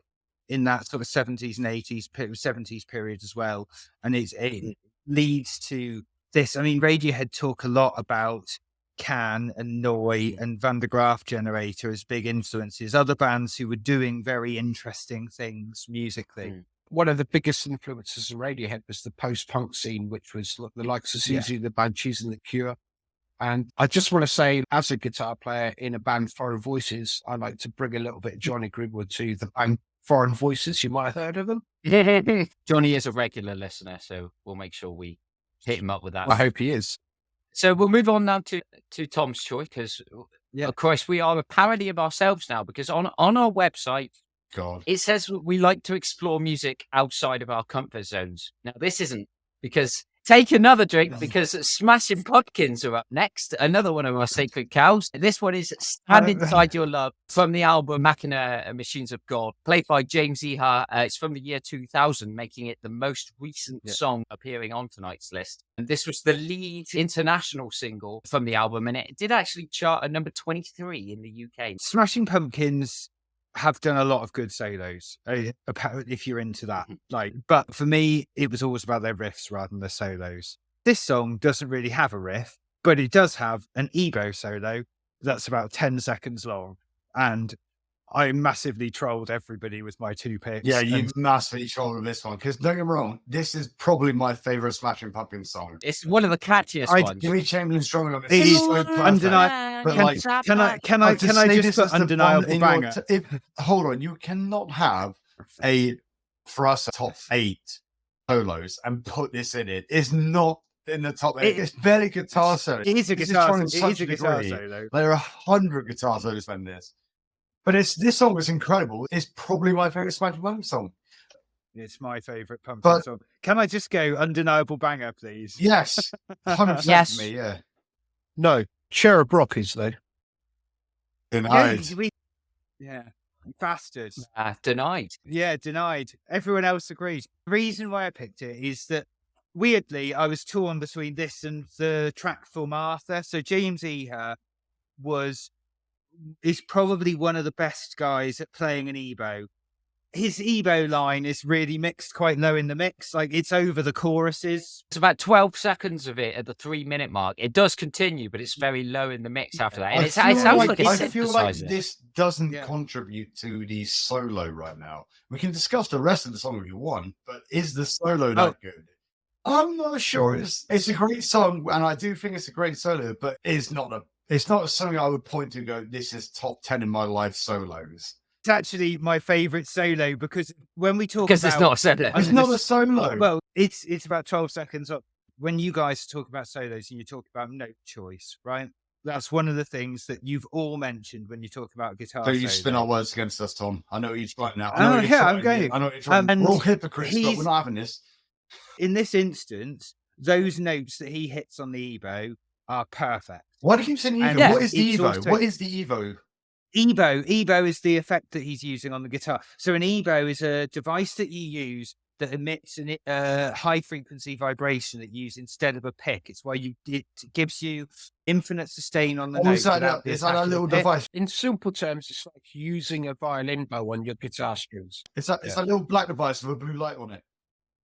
in that sort of 70s and 80s, 70s period as well. And it leads to this. I mean, Radiohead talk a lot about Can and Noi and Van der Graaf Generator as big influences, other bands who were doing very interesting things musically. One of the biggest influences of Radiohead was the post-punk scene, which was the likes of Susie, the Banshees and the Cure. And I just want to say, as a guitar player in a band, Foreign Voices, I like to bring a little bit of Johnny Greenwood to the band Foreign Voices. You might have heard of them. Johnny is a regular listener, so we'll make sure we hit him up with that. I hope he is. So we'll move on now to Tom's choice, because of course we are a parody of ourselves now, because on our website, God, it says we like to explore music outside of our comfort zones. Now this isn't, because take another drink, because Smashing Pumpkins are up next, another one of our sacred cows. This one is Stand Inside Your Love from the album Machina Machines of God, played by James Iha. It's from the year 2000, making it the most recent song appearing on tonight's list. And this was the lead international single from the album, and it did actually chart at number 23 in the UK. Smashing Pumpkins have done a lot of good solos, if you're into that. But for me, it was always about their riffs rather than the solos. This song doesn't really have a riff, but it does have an ego solo that's about 10 seconds long. And I massively trolled everybody with my 2 picks. yeah, you massively trolled this one because don't get me wrong, this is probably my favorite Smashing Pumpkins song. It's one of the catchiest ones. Jimmy Chamberlain strumming on this It is is so perfect. undeniable. But like, Can I just put undeniable banger? Hold on, you cannot have for us a top 8 solos and put this in it. It's not in the top 8. It's barely guitar solo. It is a This guitar. strung in It such is a a guitar degree. solo. There are 100 guitar solos in this. But this song is incredible. It's probably my favorite Smashing Pumpkins song. It's my favorite Pumpkin But- song. Can I just go undeniable banger, please? Yes, 100% Yes. for me, yeah. No, Cherub Rock is though. Denied. Yeah. Bastards. Denied. Yeah, denied. Everyone else agrees. The reason why I picked it is that, weirdly, I was torn between this and the track for Martha. So James Iha is probably one of the best guys at playing an EBow his Ebo line is really mixed quite low in the mix. Like, it's over the choruses. It's about 12 seconds of it at the 3-minute mark. It does continue, but it's very low in the mix after that. And it sounds like a I feel like synthesizer. this doesn't contribute to the solo right now. We can discuss the rest of the song if you want, but is the solo that good? I'm not sure. It's a great song, and I do think it's a great solo, but it's not something I would point to and go, this is top 10 in my life solos. It's actually my favorite solo, because when we talk Because it's not a solo. It's not a solo. Well, it's about 12 seconds up. When you guys talk about solos and you talk about note choice, right? That's one of the things that you've all mentioned when you talk about guitar. So you spin our words against us, Tom. I know what you're trying now. I'm going. I know what you're trying. We're all hypocrites, but we're not having this. In this instance, those notes that he hits on the Ebo are perfect. Why do you keep saying Evo? Yeah, what is the Evo? also- What is the Evo? Ebo is the effect that he's using on the guitar. So an Ebo is a device that you use that emits a high frequency vibration that you use instead of a pick. It's why it gives you infinite sustain on the notes. Is that a little device? In simple terms, it's like using a violin bow on your guitar strings. It's a little black device with a blue light on it.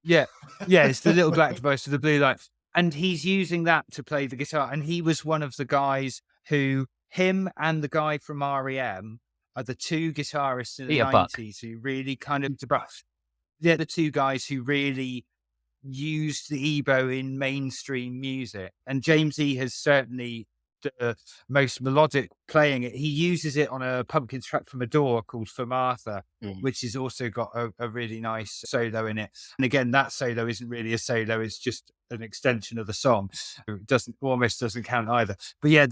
Yeah, it's the little black device with the blue light. And he's using that to play the guitar. And he was one of the guys who, him and the guy from REM are the two guitarists in the 90s who really kind of, they're the two guys who really used the Ebo in mainstream music. And James E has certainly the most melodic playing it. He uses it on a Pumpkins track from Adore called For Martha, which has also got a really nice solo in it. And again, that solo isn't really a solo, it's just an extension of the song. It almost doesn't count either. But yeah,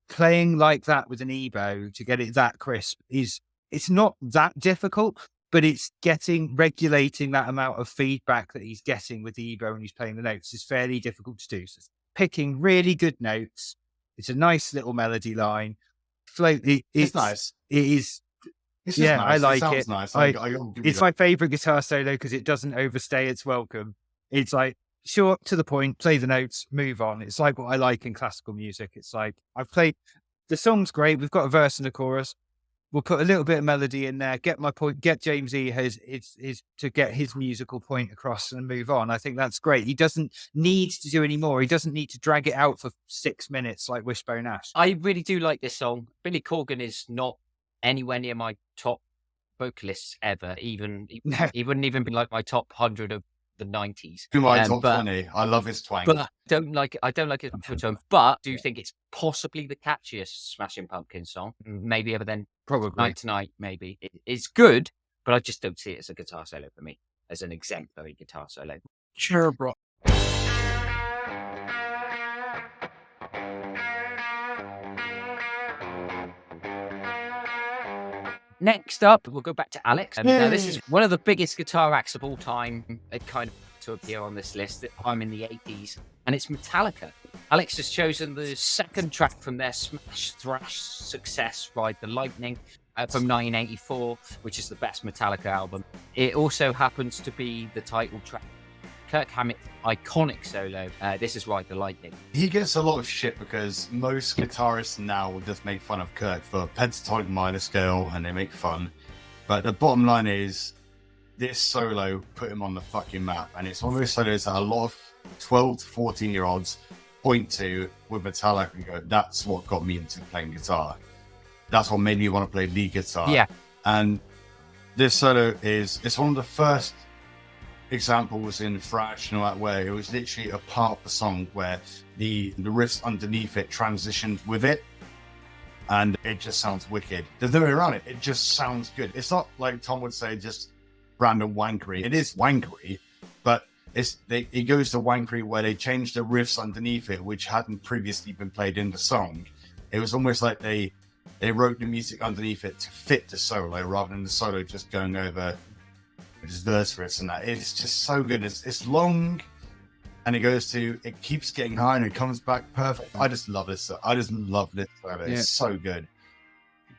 playing like that with an Ebo to get it that crisp it's not that difficult, but it's regulating that amount of feedback that he's getting with the Ebo when he's playing the notes is fairly difficult to do. So it's picking really good notes. It's a nice little melody line. It's nice. It is. It's nice. I like it. Nice. It's my favorite guitar solo because it doesn't overstay its welcome. It's like short, to the point, play the notes, move on. It's like what I like in classical music. It's like the song's great. We've got a verse and a chorus. We'll put a little bit of melody in there, get my point, get James E his to get his musical point across and move on. I think that's great. He doesn't need to do any more. He doesn't need to drag it out for 6 minutes like Wishbone Ash. I really do like this song. Billy Corgan is not anywhere near my top vocalists ever. He wouldn't even be like my top 100 of the 90s. My top 20. I love his twang. But I don't like his tone, but do think it's possibly the catchiest Smashing Pumpkins song. Maybe other than Probably Night Tonight, maybe. It's good, but I just don't see it as a guitar solo for me, as an exemplary guitar solo. Sure, bro. Next up, we'll go back to Alex. Now, this is one of the biggest guitar acts of all time. It kind of to appear on this list. I'm in the 80s, and it's Metallica. Alex has chosen the second track from their smash thrash success, Ride the Lightning, from 1984, which is the best Metallica album. It also happens to be the title track. Kirk Hammett's iconic solo. This is Ride the Lightning. He gets a lot of shit because most guitarists now will just make fun of Kirk for pentatonic minor scale, and they make fun. But the bottom line is, this solo put him on the fucking map, and it's one of those solos that a lot of 12 to 14-year-olds point to with Metallica and go, that's what got me into playing guitar. That's what made me want to play lead guitar. Yeah. And this solo it's one of the first examples in thrash and all that, where it was literally a part of the song where the riffs underneath it transitioned with it, and it just sounds wicked. There's no way around it. It just sounds good. It's not like Tom would say just random wankery. It is wankery, but it goes to wankery where they changed the riffs underneath it, which hadn't previously been played in the song. It was almost like they wrote the music underneath it to fit the solo, rather than the solo just going over just verse riffs and that. It's just so good. It's long, and it keeps getting high, and it comes back perfect. I just love this. I just love this solo. It's so good.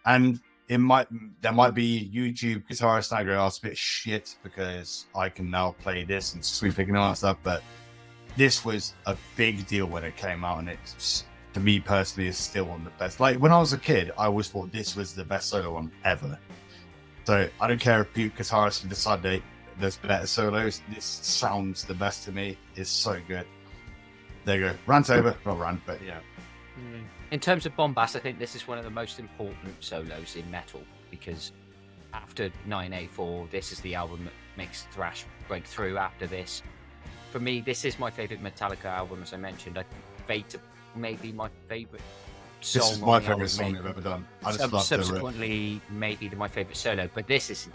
And there might be YouTube guitarists now go, "Oh, it's a bit shit because I can now play this and sweep picking all that stuff." But this was a big deal when it came out, and it's, to me personally, is still one of the best. Like when I was a kid, I always thought this was the best solo one ever. So I don't care if guitarists can decide there's better solos. This sounds the best to me. It's so good. There you go. Rant over. Not rant, but yeah. In terms of bombast, I think this is one of the most important solos in metal, because after 9A4, this is the album that makes thrash break through. After this, for me, this is my favourite Metallica album, as I mentioned. I think Vader may be my favourite song. This is my favourite song I've ever done. I just love the riff. Subsequently, maybe my favourite solo, but this is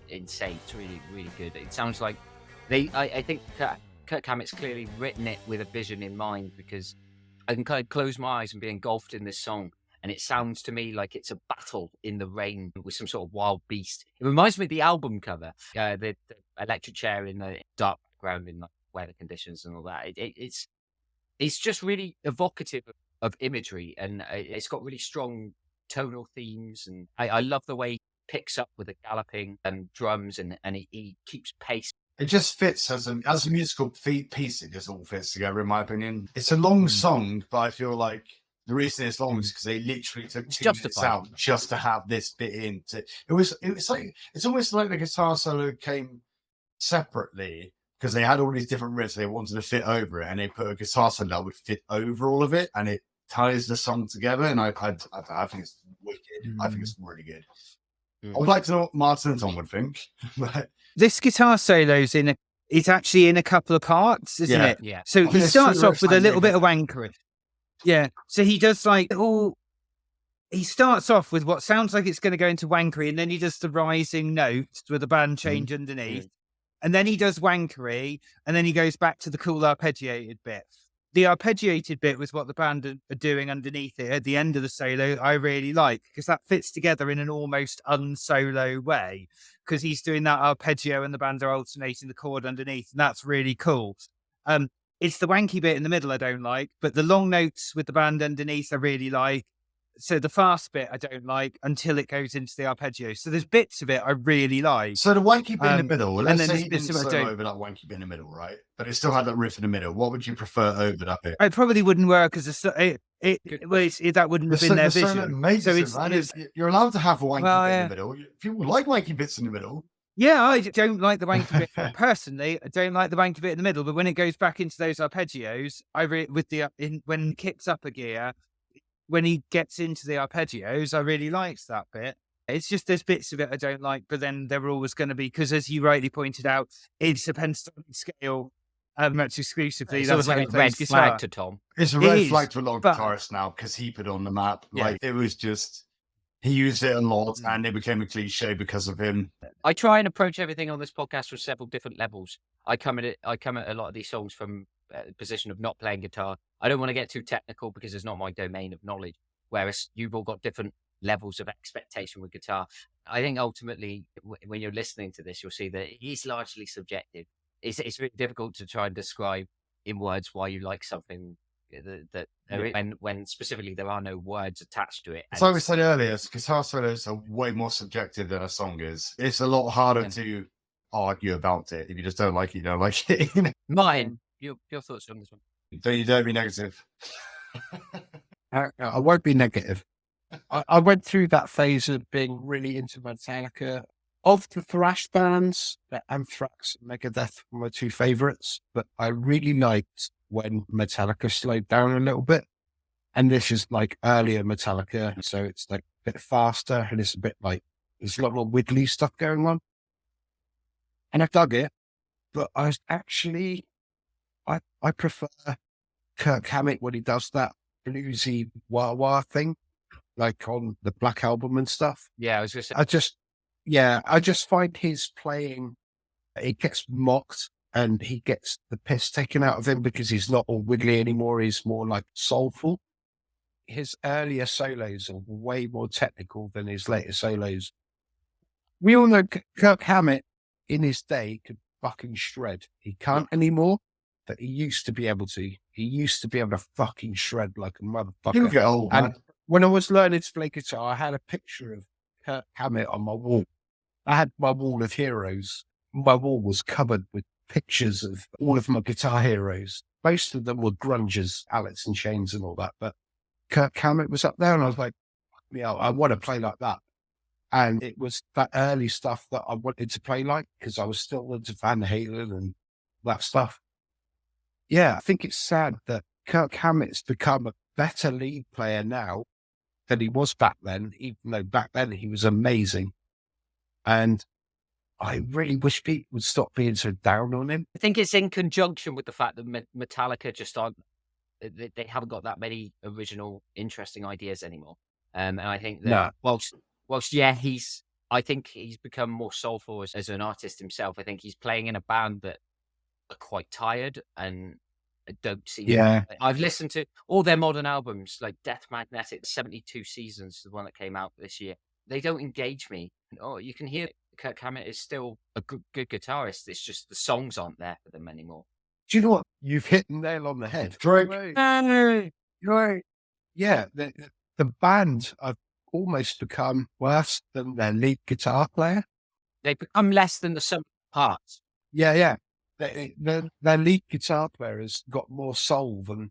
insane. It's really, really good. It sounds like I think Kirk Hammett's clearly written it with a vision in mind, because I can kind of close my eyes and be engulfed in this song, and it sounds to me like it's a battle in the rain with some sort of wild beast. It reminds me of the album cover, the electric chair in the dark background in like weather conditions and all that. It's just really evocative of imagery, and it's got really strong tonal themes, and I love the way he picks up with the galloping and drums, and he keeps pace. It just fits as a musical piece. It just all fits together, in my opinion. It's a long song, but I feel like the reason it's long is because they literally took 2 minutes out just to have this bit in. It's almost like the guitar solo came separately because they had all these different riffs they wanted to fit over it, and they put a guitar solo that would fit over all of it, and it ties the song together. And I think it's wicked. I think it's really good. I would like to know what Martin and Tom would think. This guitar solo's it's actually in a couple of parts, isn't it? Yeah. So he starts off with a little bit of wankery. Yeah. So he does he starts off with what sounds like it's going to go into wankery, and then he does the rising notes with a band change underneath. And then he does wankery, and then he goes back to the cool arpeggiated bit. The arpeggiated bit was what the band are doing underneath it at the end of the solo. I really like, because that fits together in an almost unsolo way, because he's doing that arpeggio and the band are alternating the chord underneath, and that's really cool. It's the wanky bit in the middle I don't like, but the long notes with the band underneath I really like. So the fast bit I don't like until it goes into the arpeggio. So there's bits of it I really like. So the wanky bit in the middle, and let's then say there's you bits didn't of it I solo don't. over that wanky bit in the middle, right? But it still had that riff in the middle. What would you prefer over that bit? It probably wouldn't work as that wouldn't have been their vision. You're allowed to have a wanky bit in the middle. People like wanky bits in the middle. Yeah, I don't like the wanky bit personally. I don't like the wanky bit in the middle, but when it goes back into those arpeggios, when it kicks up a gear, when he gets into the arpeggios, I really liked that bit. It's just there's bits of it I don't like, but then there were always going to be, because as you rightly pointed out, it's a pentatonic scale, much exclusively. It's always like a red flag to Tom. It's a red flag to a lot of guitarists now, because he put it on the map. Yeah. Like, it was just, he used it a lot, and it became a cliche because of him. I try and approach everything on this podcast from several different levels. I come at a lot of these songs from a position of not playing guitar. I don't want to get too technical because it's not my domain of knowledge, whereas you've all got different levels of expectation with guitar. I think ultimately, when you're listening to this, you'll see that it is largely subjective. It's really difficult to try and describe in words why you like something when specifically there are no words attached to it. As I said earlier, guitar solos are way more subjective than a song is. It's a lot harder to argue about it. If you just don't like it, you don't like it. Mine, your thoughts on this one? Don't be negative. I won't be negative. I went through that phase of being really into Metallica. Of the thrash bands, Anthrax and Megadeth were my two favourites, but I really liked when Metallica slowed down a little bit. And this is like earlier Metallica, so it's like a bit faster, and it's a bit like, there's a lot more wiggly stuff going on. And I dug it, but I was actually, I prefer Kirk Hammett when he does that bluesy wah-wah thing, like on the Black Album and stuff. Yeah, I was going to say. I just find his playing, it gets mocked and he gets the piss taken out of him because he's not all wiggly anymore. He's more like soulful. His earlier solos are way more technical than his later solos. We all know Kirk Hammett in his day could fucking shred. He can't anymore, but he used to be able to. He used to be able to fucking shred like a motherfucker. People get old, and when I was learning to play guitar, I had a picture of Kirk Hammett on my wall. I had my wall of heroes. My wall was covered with pictures of all of my guitar heroes. Most of them were grungers, Alex and Chains and all that, but Kirk Hammett was up there, and I was like, yeah, I want to play like that. And it was that early stuff that I wanted to play like, because I was still into Van Halen and that stuff. Yeah, I think it's sad that Kirk Hammett's become a better lead player now than he was back then, even though back then he was amazing. And I really wish people would stop being so down on him. I think it's in conjunction with the fact that Metallica just aren't, they haven't got that many original, interesting ideas anymore. And I think that whilst yeah, I think he's become more soulful as an artist himself. I think he's playing in a band that are quite tired and don't seem. Yeah. I've listened to all their modern albums, like Death Magnetic, 72 Seasons, the one that came out this year. They don't engage me. Oh, you can hear Kirk Hammett is still a good guitarist. It's just the songs aren't there for them anymore. Do you know what? You've hit the nail on the head. Drake. Right. Yeah, the band have almost become worse than their lead guitar player. They become less than the sum parts. Yeah. Their lead guitar player has got more soul than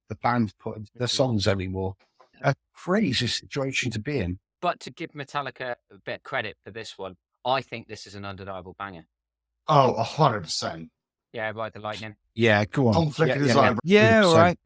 the band put into their songs anymore. A crazy situation to be in. But to give Metallica a bit of credit for this one, I think this is an undeniable banger. Oh, 100%. Yeah, Ride the Lightning. Yeah, go on. Conflict design. Yeah, all right.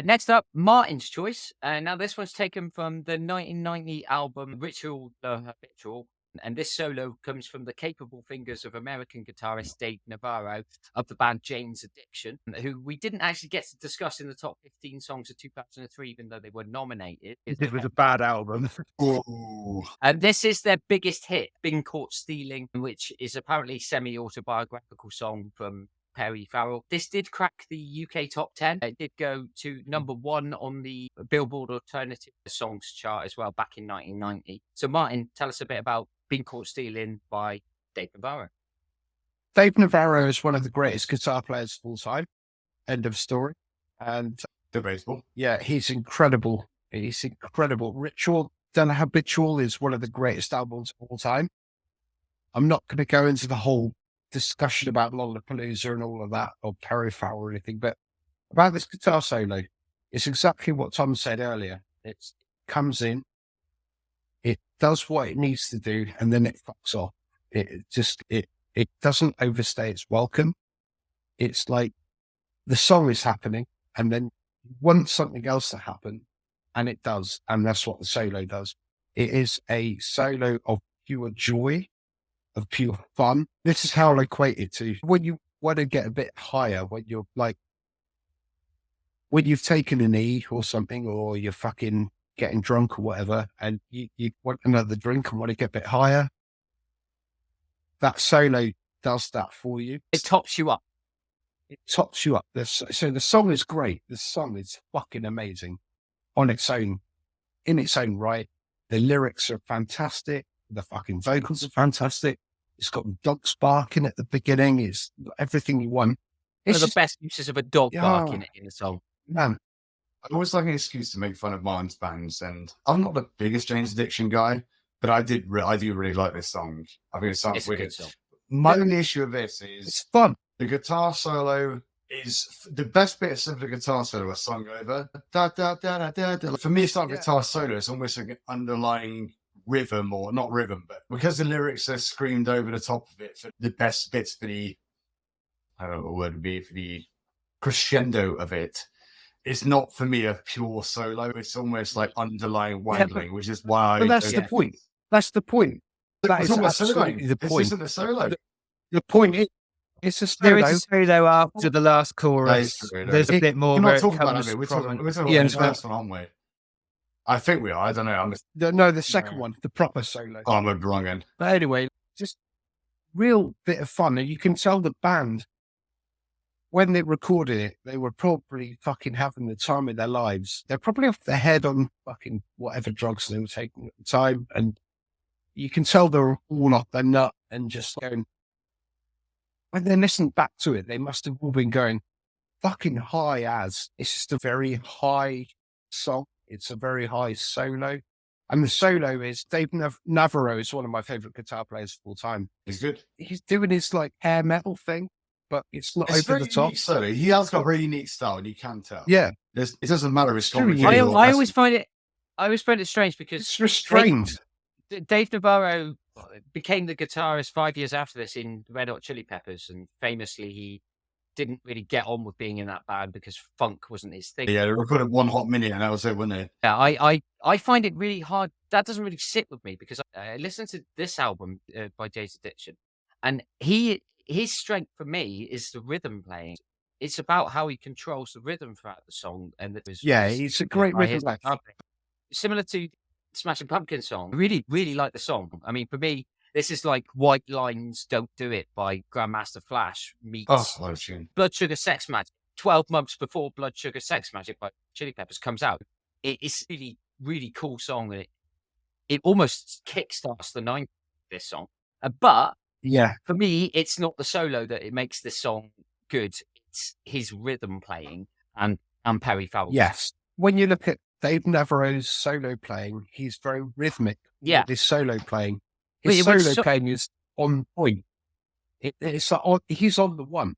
Next up, Martin's choice. Now, this one's taken from the 1990 album Ritual the Habitual. And this solo comes from the capable fingers of American guitarist Dave Navarro of the band Jane's Addiction, who we didn't actually get to discuss in the top 15 songs of 2003, even though they were nominated. It was a bad album. And this is their biggest hit, Been Caught Stealing, which is apparently a semi-autobiographical song from Perry Farrell. This did crack the UK top 10. It did go to number 1 on the Billboard Alternative Songs chart as well back in 1990. So Martin, tell us a bit about Been Caught Stealing by Dave Navarro. Dave Navarro is one of the greatest guitar players of all time. End of story. And Debatable. yeah, he's incredible. He's incredible. Ritual the Habitual is one of the greatest albums of all time. I'm not going to go into the whole discussion about Lollapalooza and all of that, or Perry Farrell or anything, but about this guitar solo, it's exactly what Tom said earlier. It comes in, it does what it needs to do, and then it fucks off. It doesn't overstay its welcome. It's like the song is happening, and then you want something else to happen, and it does, and that's what the solo does. It is a solo of pure joy, of pure fun. This is how I equate it to when you want to get a bit higher, when you're like, when you've taken a knee or something, or you're fucking getting drunk or whatever, and you want another drink and want to get a bit higher. That solo does that for you. It tops you up. It tops you up. So the song is great. The song is fucking amazing on its own, in its own right. The lyrics are fantastic. The fucking vocals are fantastic. It's got dogs barking at the beginning. It's everything you want. One of the best uses of a dog barking in the song. Man, I always like an excuse to make fun of Martin's bands, and I'm not the biggest Jane's Addiction guy, but I do really like this song. I think it sounds It's a wicked. good song. My only issue with this is it's fun. the guitar solo is the best bit of the guitar solo is sung over. Da, da, da, da, da, da. For me, it's not a guitar solo. It's almost like an underlying rhythm, or not rhythm, but because the lyrics are screamed over the top of it, for the best bits for the, I don't know what word would be, for the crescendo of it, it's not for me a pure solo. It's almost like underlying wangling, which is why. But that's the point. That's the point. That is absolutely the point. This isn't a solo. The point is, it's a There solo. is a solo after the last chorus. True, There's a bit more We're where not it talking about comes it. We're from- talking about Yeah, the first one, aren't we? I think we are. I don't know. The second one, the proper solo. I'm a wrong end. But anyway, just real bit of fun. And you can tell the band, when they recorded it, they were probably fucking having the time of their lives. They're probably off their head on fucking whatever drugs they were taking at the time. And you can tell they're all off their nut and just going, when they listened back to it, they must have all been going fucking high as. It's just a very high song. It's a very high solo. And the solo is Dave Navarro is one of my favorite guitar players of all time. He's good. He's doing his like hair metal thing, but it's not It's over the top. Solo. He has got a really neat style, and you can tell. Yeah. It doesn't matter. It's Very complicated. unique. I always find it I always find it strange because It's restrained. Dave Navarro became the guitarist 5 years after this in Red Hot Chili Peppers, and famously he didn't really get on with being in that band because funk wasn't his thing. Yeah, they recorded one hot minute and that was it, wasn't it? Yeah, I find it really hard. That doesn't really sit with me because I listened to this album by Jay's Addiction, and his strength for me is the rhythm playing. It's about how he controls the rhythm throughout the song, and He's a great rhythm player. Similar to Smashing Pumpkins song. I really, really like the song. I mean, for me, this is like White Lines Don't Do It by Grandmaster Flash meets Blood Sugar Sex Magic. 12 months before Blood Sugar Sex Magic by Chili Peppers comes out. It's a really, really cool song. And it almost kickstarts the 90s, this song. But for me, it's not the solo that it makes this song good. It's his rhythm playing and Perry Farrell's. Yes. When you look at Dave Navarro's solo playing, he's very rhythmic. Yeah. With his solo playing. His solo playing is on point. It's like he's on the one.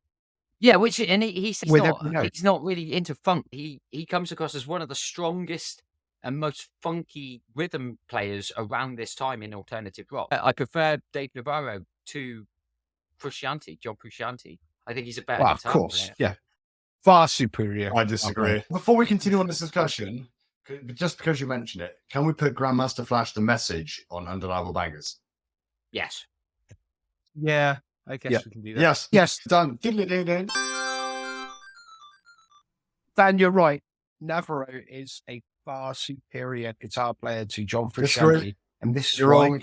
Yeah, he's not really into funk. He comes across as one of the strongest and most funky rhythm players around this time in alternative rock. I prefer Dave Navarro to John Frusciante. I think he's a better guitar of course, player. yeah. Far superior. I disagree. Before we continue on this discussion, just because you mentioned it, can we put Grandmaster Flash The Message on Undeniable Bangers? Yes. Yeah, I guess we can do that. Yes, done. Dan, you're right. Navarro is a far superior guitar player to John Frusciante. And this is wrong.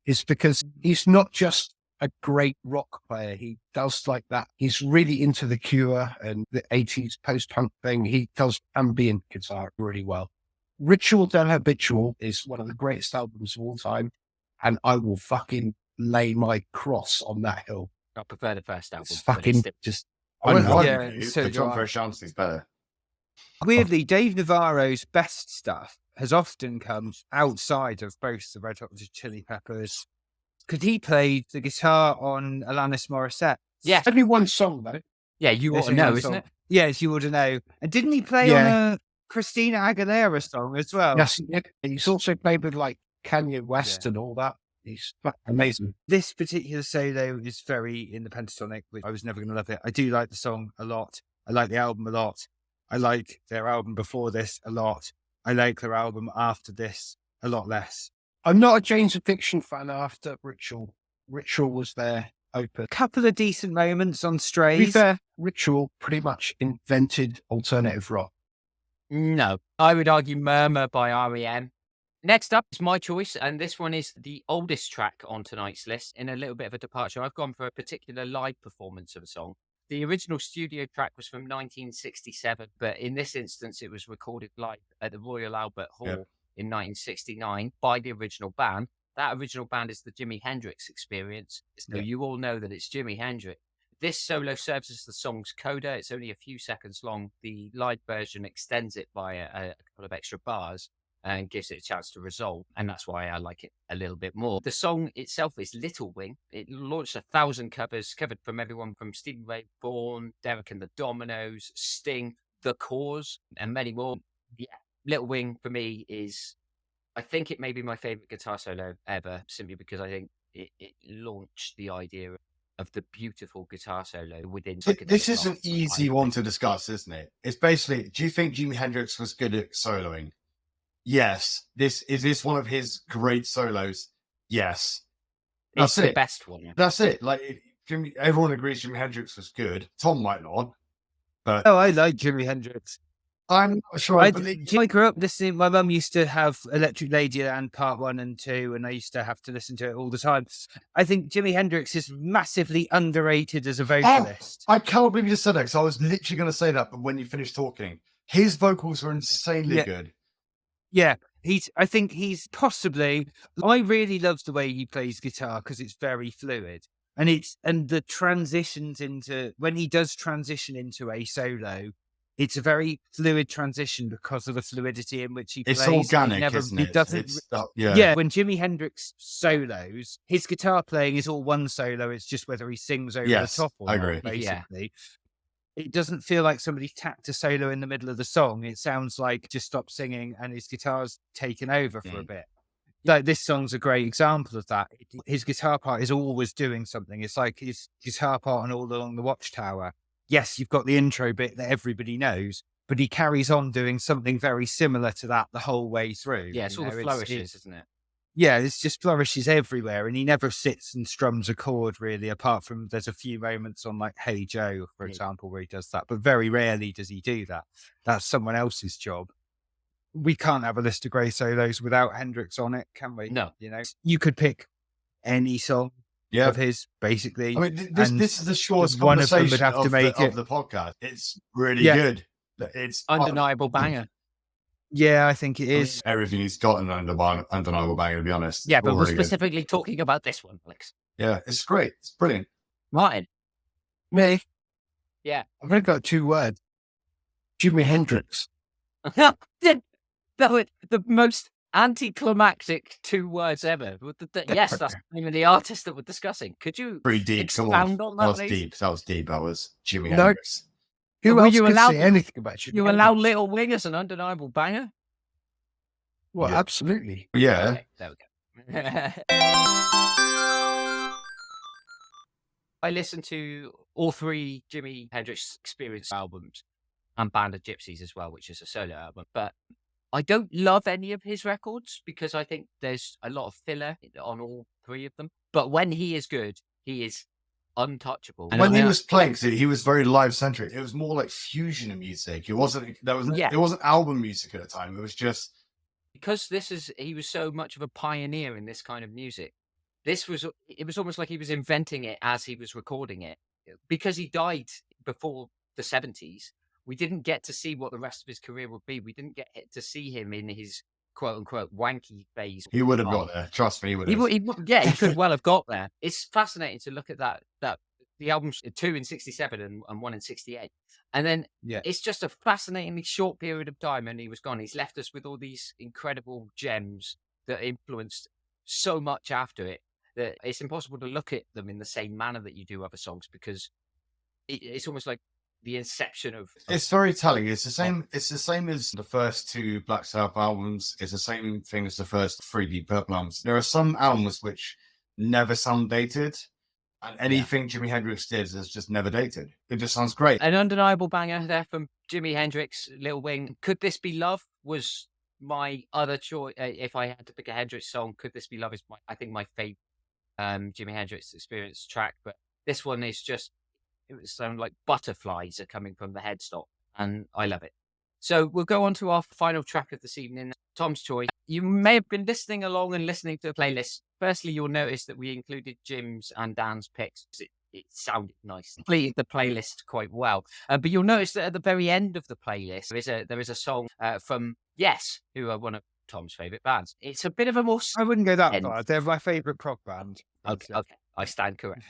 It's because he's not just a great rock player. He does like that. He's really into the Cure and the 80s post-punk thing. He does ambient guitar really well. Ritual Del Habitual is one of the greatest albums of all time. And I will fucking lay my cross on that hill. I prefer the first album. It's fucking just... John do I. Frusciante's better. Weirdly, Dave Navarro's best stuff has often come outside of both the Red Hot Chili Peppers, because he played the guitar on Alanis Morissette. Yeah. Only one song, though. Yeah, you ought to know, isn't it? Yes, you ought to know. And didn't he play on a Christina Aguilera song as well? Yes, he did. He's also played with like Kanye West and all that. He's amazing. This particular solo is very in the pentatonic, which I was never going to love it. I do like the song a lot. I like the album a lot. I like their album before this a lot. I like their album after this a lot less. I'm not a Jane's Addiction fan after Ritual. Ritual was their open. Couple of decent moments on Strays. To be fair, Ritual pretty much invented alternative rock. No, I would argue Murmur by R.E.M. Next up is my choice, and this one is the oldest track on tonight's list. In a little bit of a departure, I've gone for a particular live performance of a song. The original studio track was from 1967, but in this instance, it was recorded live at the Royal Albert Hall in 1969 by the original band. That original band is the Jimi Hendrix Experience. So you all know that it's Jimi Hendrix. This solo serves as the song's coda. It's only a few seconds long. The live version extends it by a couple of extra bars and gives it a chance to resolve. And that's why I like it a little bit more. The song itself is Little Wing. It launched 1,000 covers, covered from everyone from Stevie Ray Vaughan, Derek and the Dominoes, Sting, The Cause, and many more. Yeah, Little Wing for me is, I think it may be my favorite guitar solo ever, simply because I think it launched the idea of the beautiful guitar solo within. This is an easy one to discuss, isn't it? It's basically, do you think Jimi Hendrix was good at soloing? Yes. Is this one of his great solos? Yes. It's the best one. That's it. Like, everyone agrees Jimi Hendrix was good. Tom might not, but I like Jimi Hendrix. I'm not sure. I grew up listening. My mum used to have Electric Ladyland Part 1 and 2, and I used to have to listen to it all the time. I think Jimi Hendrix is massively underrated as a vocalist. I can't believe you just said that, because I was literally going to say that, but when you finished talking, his vocals are insanely good. Yeah, I think he's possibly. I really love the way he plays guitar because it's very fluid, and the transitions into when he does transition into a solo, it's a very fluid transition because of the fluidity in which he plays. It's organic, isn't it? When Jimi Hendrix solos, his guitar playing is all one solo. It's just whether he sings over the top or not, basically. it doesn't feel like somebody tacked a solo in the middle of the song. It sounds like just stopped singing and his guitar's taken over for a bit. Like this song's a great example of that. His guitar part is always doing something. It's like his guitar part on All Along the Watchtower. Yes, you've got the intro bit that everybody knows, but he carries on doing something very similar to that the whole way through. Yeah, it's all the flourishes, isn't it? Yeah, it's just flourishes everywhere, and he never sits and strums a chord really, apart from there's a few moments on like Hey Joe, for example, where he does that, but very rarely does he do that. That's someone else's job. We can't have a list of great solos without Hendrix on it, can we? No. You know, you could pick any song of his, basically. I mean, this is the shortest one of them conversation would have to make of the podcast. It's really good. It's Undeniable banger. Yeah, I think it is. Everything he's got an undeniable banger, to be honest. Yeah, but we're really specifically talking about this one, Alex. Yeah, it's great. It's brilliant. Martin. Me? Yeah. I've only got 2 words. Jimi Hendrix. That was the most anticlimactic 2 words ever. Yes, that's the name of the artist that we're discussing. Could you Pretty deep. Come expound on. on That was please? deep. That was deep. That was Jimi No. Hendrix. Who Will else you could allow- say anything about Jimi You Hendrix? allow Little Wing as an undeniable banger? Well, Yeah. absolutely. Yeah. Okay, there we go. I listened to all 3 Jimi Hendrix Experience albums and Band of Gypsies as well, which is a solo album. But I don't love any of his records because I think there's a lot of filler on all 3 of them. But when he is good, he is untouchable. And When he was playing, he was very live centric. It was more like fusion of music. It wasn't. It wasn't album music at the time. It was just because he was so much of a pioneer in this kind of music. It was almost like he was inventing it as he was recording it. Because he died before the 70s, we didn't get to see what the rest of his career would be. We didn't get to see him in his quote unquote wanky phase. He would have got there. Trust me, he would have. He could well have got there. It's fascinating to look at that the albums 2 in 67 and 1 in 68. And then it's just a fascinatingly short period of time and he was gone. He's left us with all these incredible gems that influenced so much after it that it's impossible to look at them in the same manner that you do other songs because it's almost like the inception of. It's very telling. It's the same. It's the same as the first 2 Black Sabbath albums. It's the same thing as the first 3 Deep Purple albums. There are some albums which never sound dated, and anything Jimi Hendrix did is just never dated. It just sounds great. An undeniable banger there from Jimi Hendrix, Little Wing. Could This Be Love was my other choice. If I had to pick a Hendrix song, Could This Be Love is I think my favorite Jimi Hendrix Experience track. But this one is just. It would sound like butterflies are coming from the headstock, and I love it. So we'll go on to our final track of this evening, Tom's choice. You may have been listening along and listening to the playlist. Firstly, you'll notice that we included Jim's and Dan's picks. It sounded nice. Completed the playlist quite well. But you'll notice that at the very end of the playlist, there is a song from Yes, who are one of Tom's favourite bands. It's a bit of a more... I wouldn't go that far. They're my favourite prog band. Okay. I stand correct,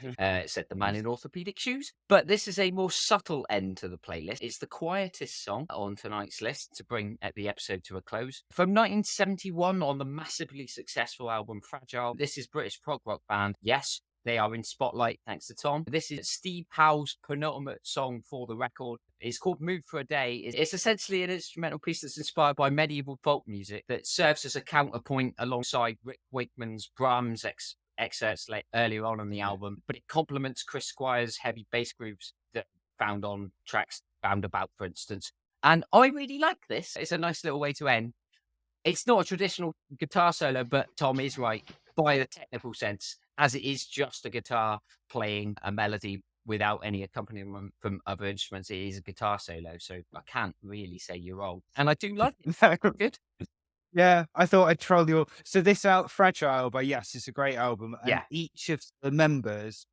said the man in orthopedic shoes. But this is a more subtle end to the playlist. It's the quietest song on tonight's list to bring the episode to a close. From 1971 on the massively successful album Fragile, this is British prog rock band Yes. They are in spotlight thanks to Tom. This is Steve Howe's penultimate song for the record. It's called Mood for a Day. It's essentially an instrumental piece that's inspired by medieval folk music that serves as a counterpoint alongside Rick Wakeman's Brahms excerpts earlier on in the album, but it complements Chris Squire's heavy bass grooves that found on tracks Roundabout, for instance. And I really like this. It's a nice little way to end. It's not a traditional guitar solo, but Tom is right by the technical sense, as it is just a guitar playing a melody without any accompaniment from other instruments. It is a guitar solo, so I can't really say you're wrong. And I do like it. Good. Yeah, I thought I'd troll you. So this Fragile by Yes is a great album. And each of the members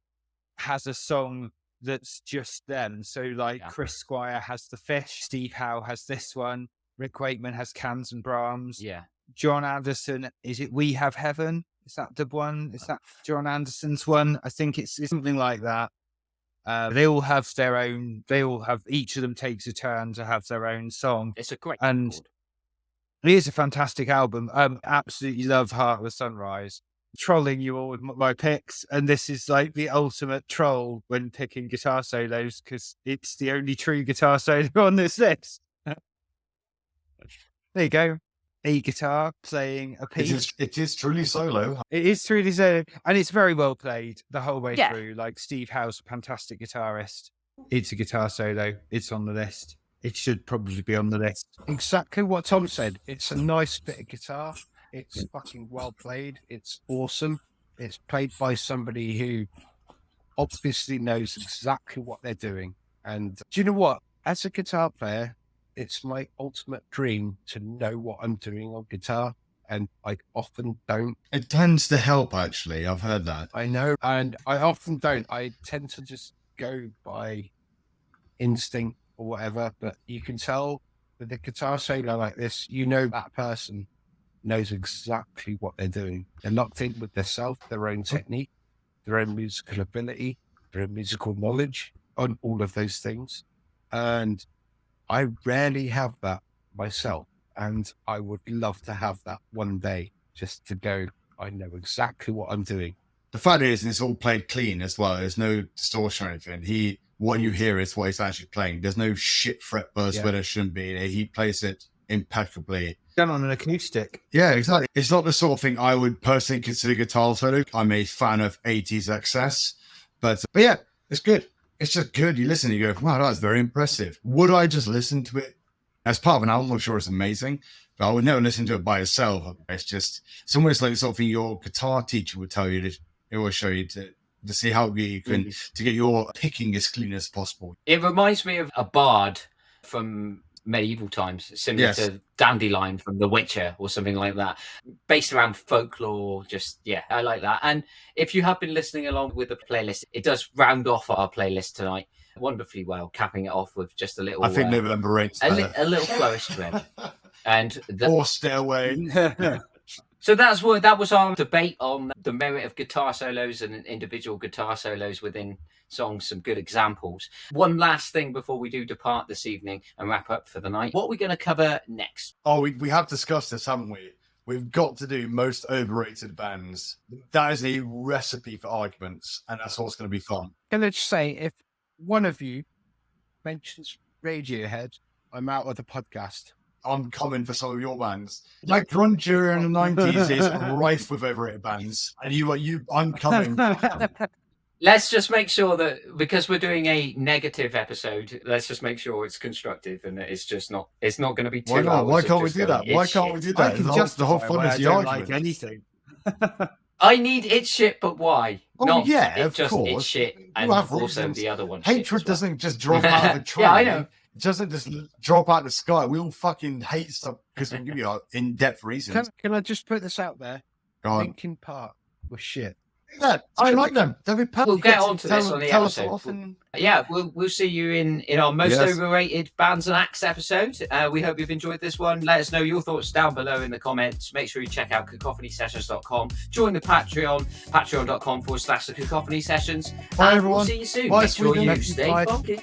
has a song that's just them. So like Chris Squire has The Fish, Steve Howe has this one, Rick Wakeman has Cans and Brahms. Yeah. John Anderson, is it We Have Heaven? Is that the one? Is that John Anderson's one? I think it's something like that. They all have their own, each of them takes a turn to have their own song. It's a great record. It is a fantastic album. Absolutely love Heart of the Sunrise. trolling you all with my picks, and this is like the ultimate troll when picking guitar solos because it's the only true guitar solo on this list. There you go. A guitar playing a piece. It is truly solo. It is truly solo, and it's very well played the whole way Yeah. through. Like Steve Howe's a fantastic guitarist. It's a guitar solo. It's on the list. It should probably be on the list. Exactly what Tom said. It's a nice bit of guitar. It's fucking well played. It's awesome. It's played by somebody who obviously knows exactly what they're doing. And do you know what? As a guitar player, it's my ultimate dream to know what I'm doing on guitar. And I often don't. It tends to help, actually. I've heard that. I know. And I often don't. I tend to just go by instinct or whatever. But you can tell with a guitar solo like this, you know that person knows exactly what they're doing. They're locked in with themselves, their own technique, their own musical ability, their own musical knowledge on all of those things. And I rarely have that myself. And I would love to have that one day, just to go, I know exactly what I'm doing. The fact is, it's all played clean as well. There's no distortion or anything. What you hear is what he's actually playing. There's no shit fretboards where there shouldn't be. He plays it impeccably. Done on an acoustic. Yeah, exactly. It's not the sort of thing I would personally consider guitar solo. I'm a fan of 80s excess, but yeah, it's good. It's just good. You listen, you go, wow, that's very impressive. Would I just listen to it as part of an album? I'm sure it's amazing, but I would never listen to it by itself. It's just, it's almost like the sort of thing your guitar teacher would tell you to, it will show you to see how you can, to get your picking as clean as possible. It reminds me of a bard from medieval times, similar to Dandelion from The Witcher or something like that, based around folklore. Just, yeah, I like that. And if you have been listening along with the playlist, it does round off our playlist tonight wonderfully well, capping it off with just a little, I think November rates a little flourish to it. And or Stairway. So that was our debate on the merit of guitar solos and individual guitar solos within songs, some good examples. One last thing before we do depart this evening and wrap up for the night. What are we going to cover next? Oh, we have discussed this, haven't we? We've got to do most overrated bands. That is a recipe for arguments, and that's what's going to be fun. Can I just say, if one of you mentions Radiohead, I'm out of the podcast. I'm coming for some of your bands. Like grunge during the 90s is rife with overrated bands, and I'm coming. Let's just make sure that, because we're doing a negative episode, let's just make sure it's constructive and that it's not going to be too. Why can't we do that? Why can't we do that? The whole fun is the argument. Like anything. I need it's shit, but why? Oh, yeah, of just course. It's shit, and also the other one. Hatred doesn't just drop out of a tree. Yeah, I know. It doesn't just drop out of the sky. We all fucking hate stuff because we give you in-depth reasons. Can I just put this out there? Go on. Linkin Park was shit. Yeah, I like them. We'll get on to this on the episode. Yeah, we'll see you in our most overrated bands and acts episode. We hope you've enjoyed this one. Let us know your thoughts down below in the comments. Make sure you check out cacophonysessions.com. Join the Patreon, patreon.com/the cacophony sessions. Bye, everyone. We'll see you soon. Bye, Make sure Sweden. you stay funky.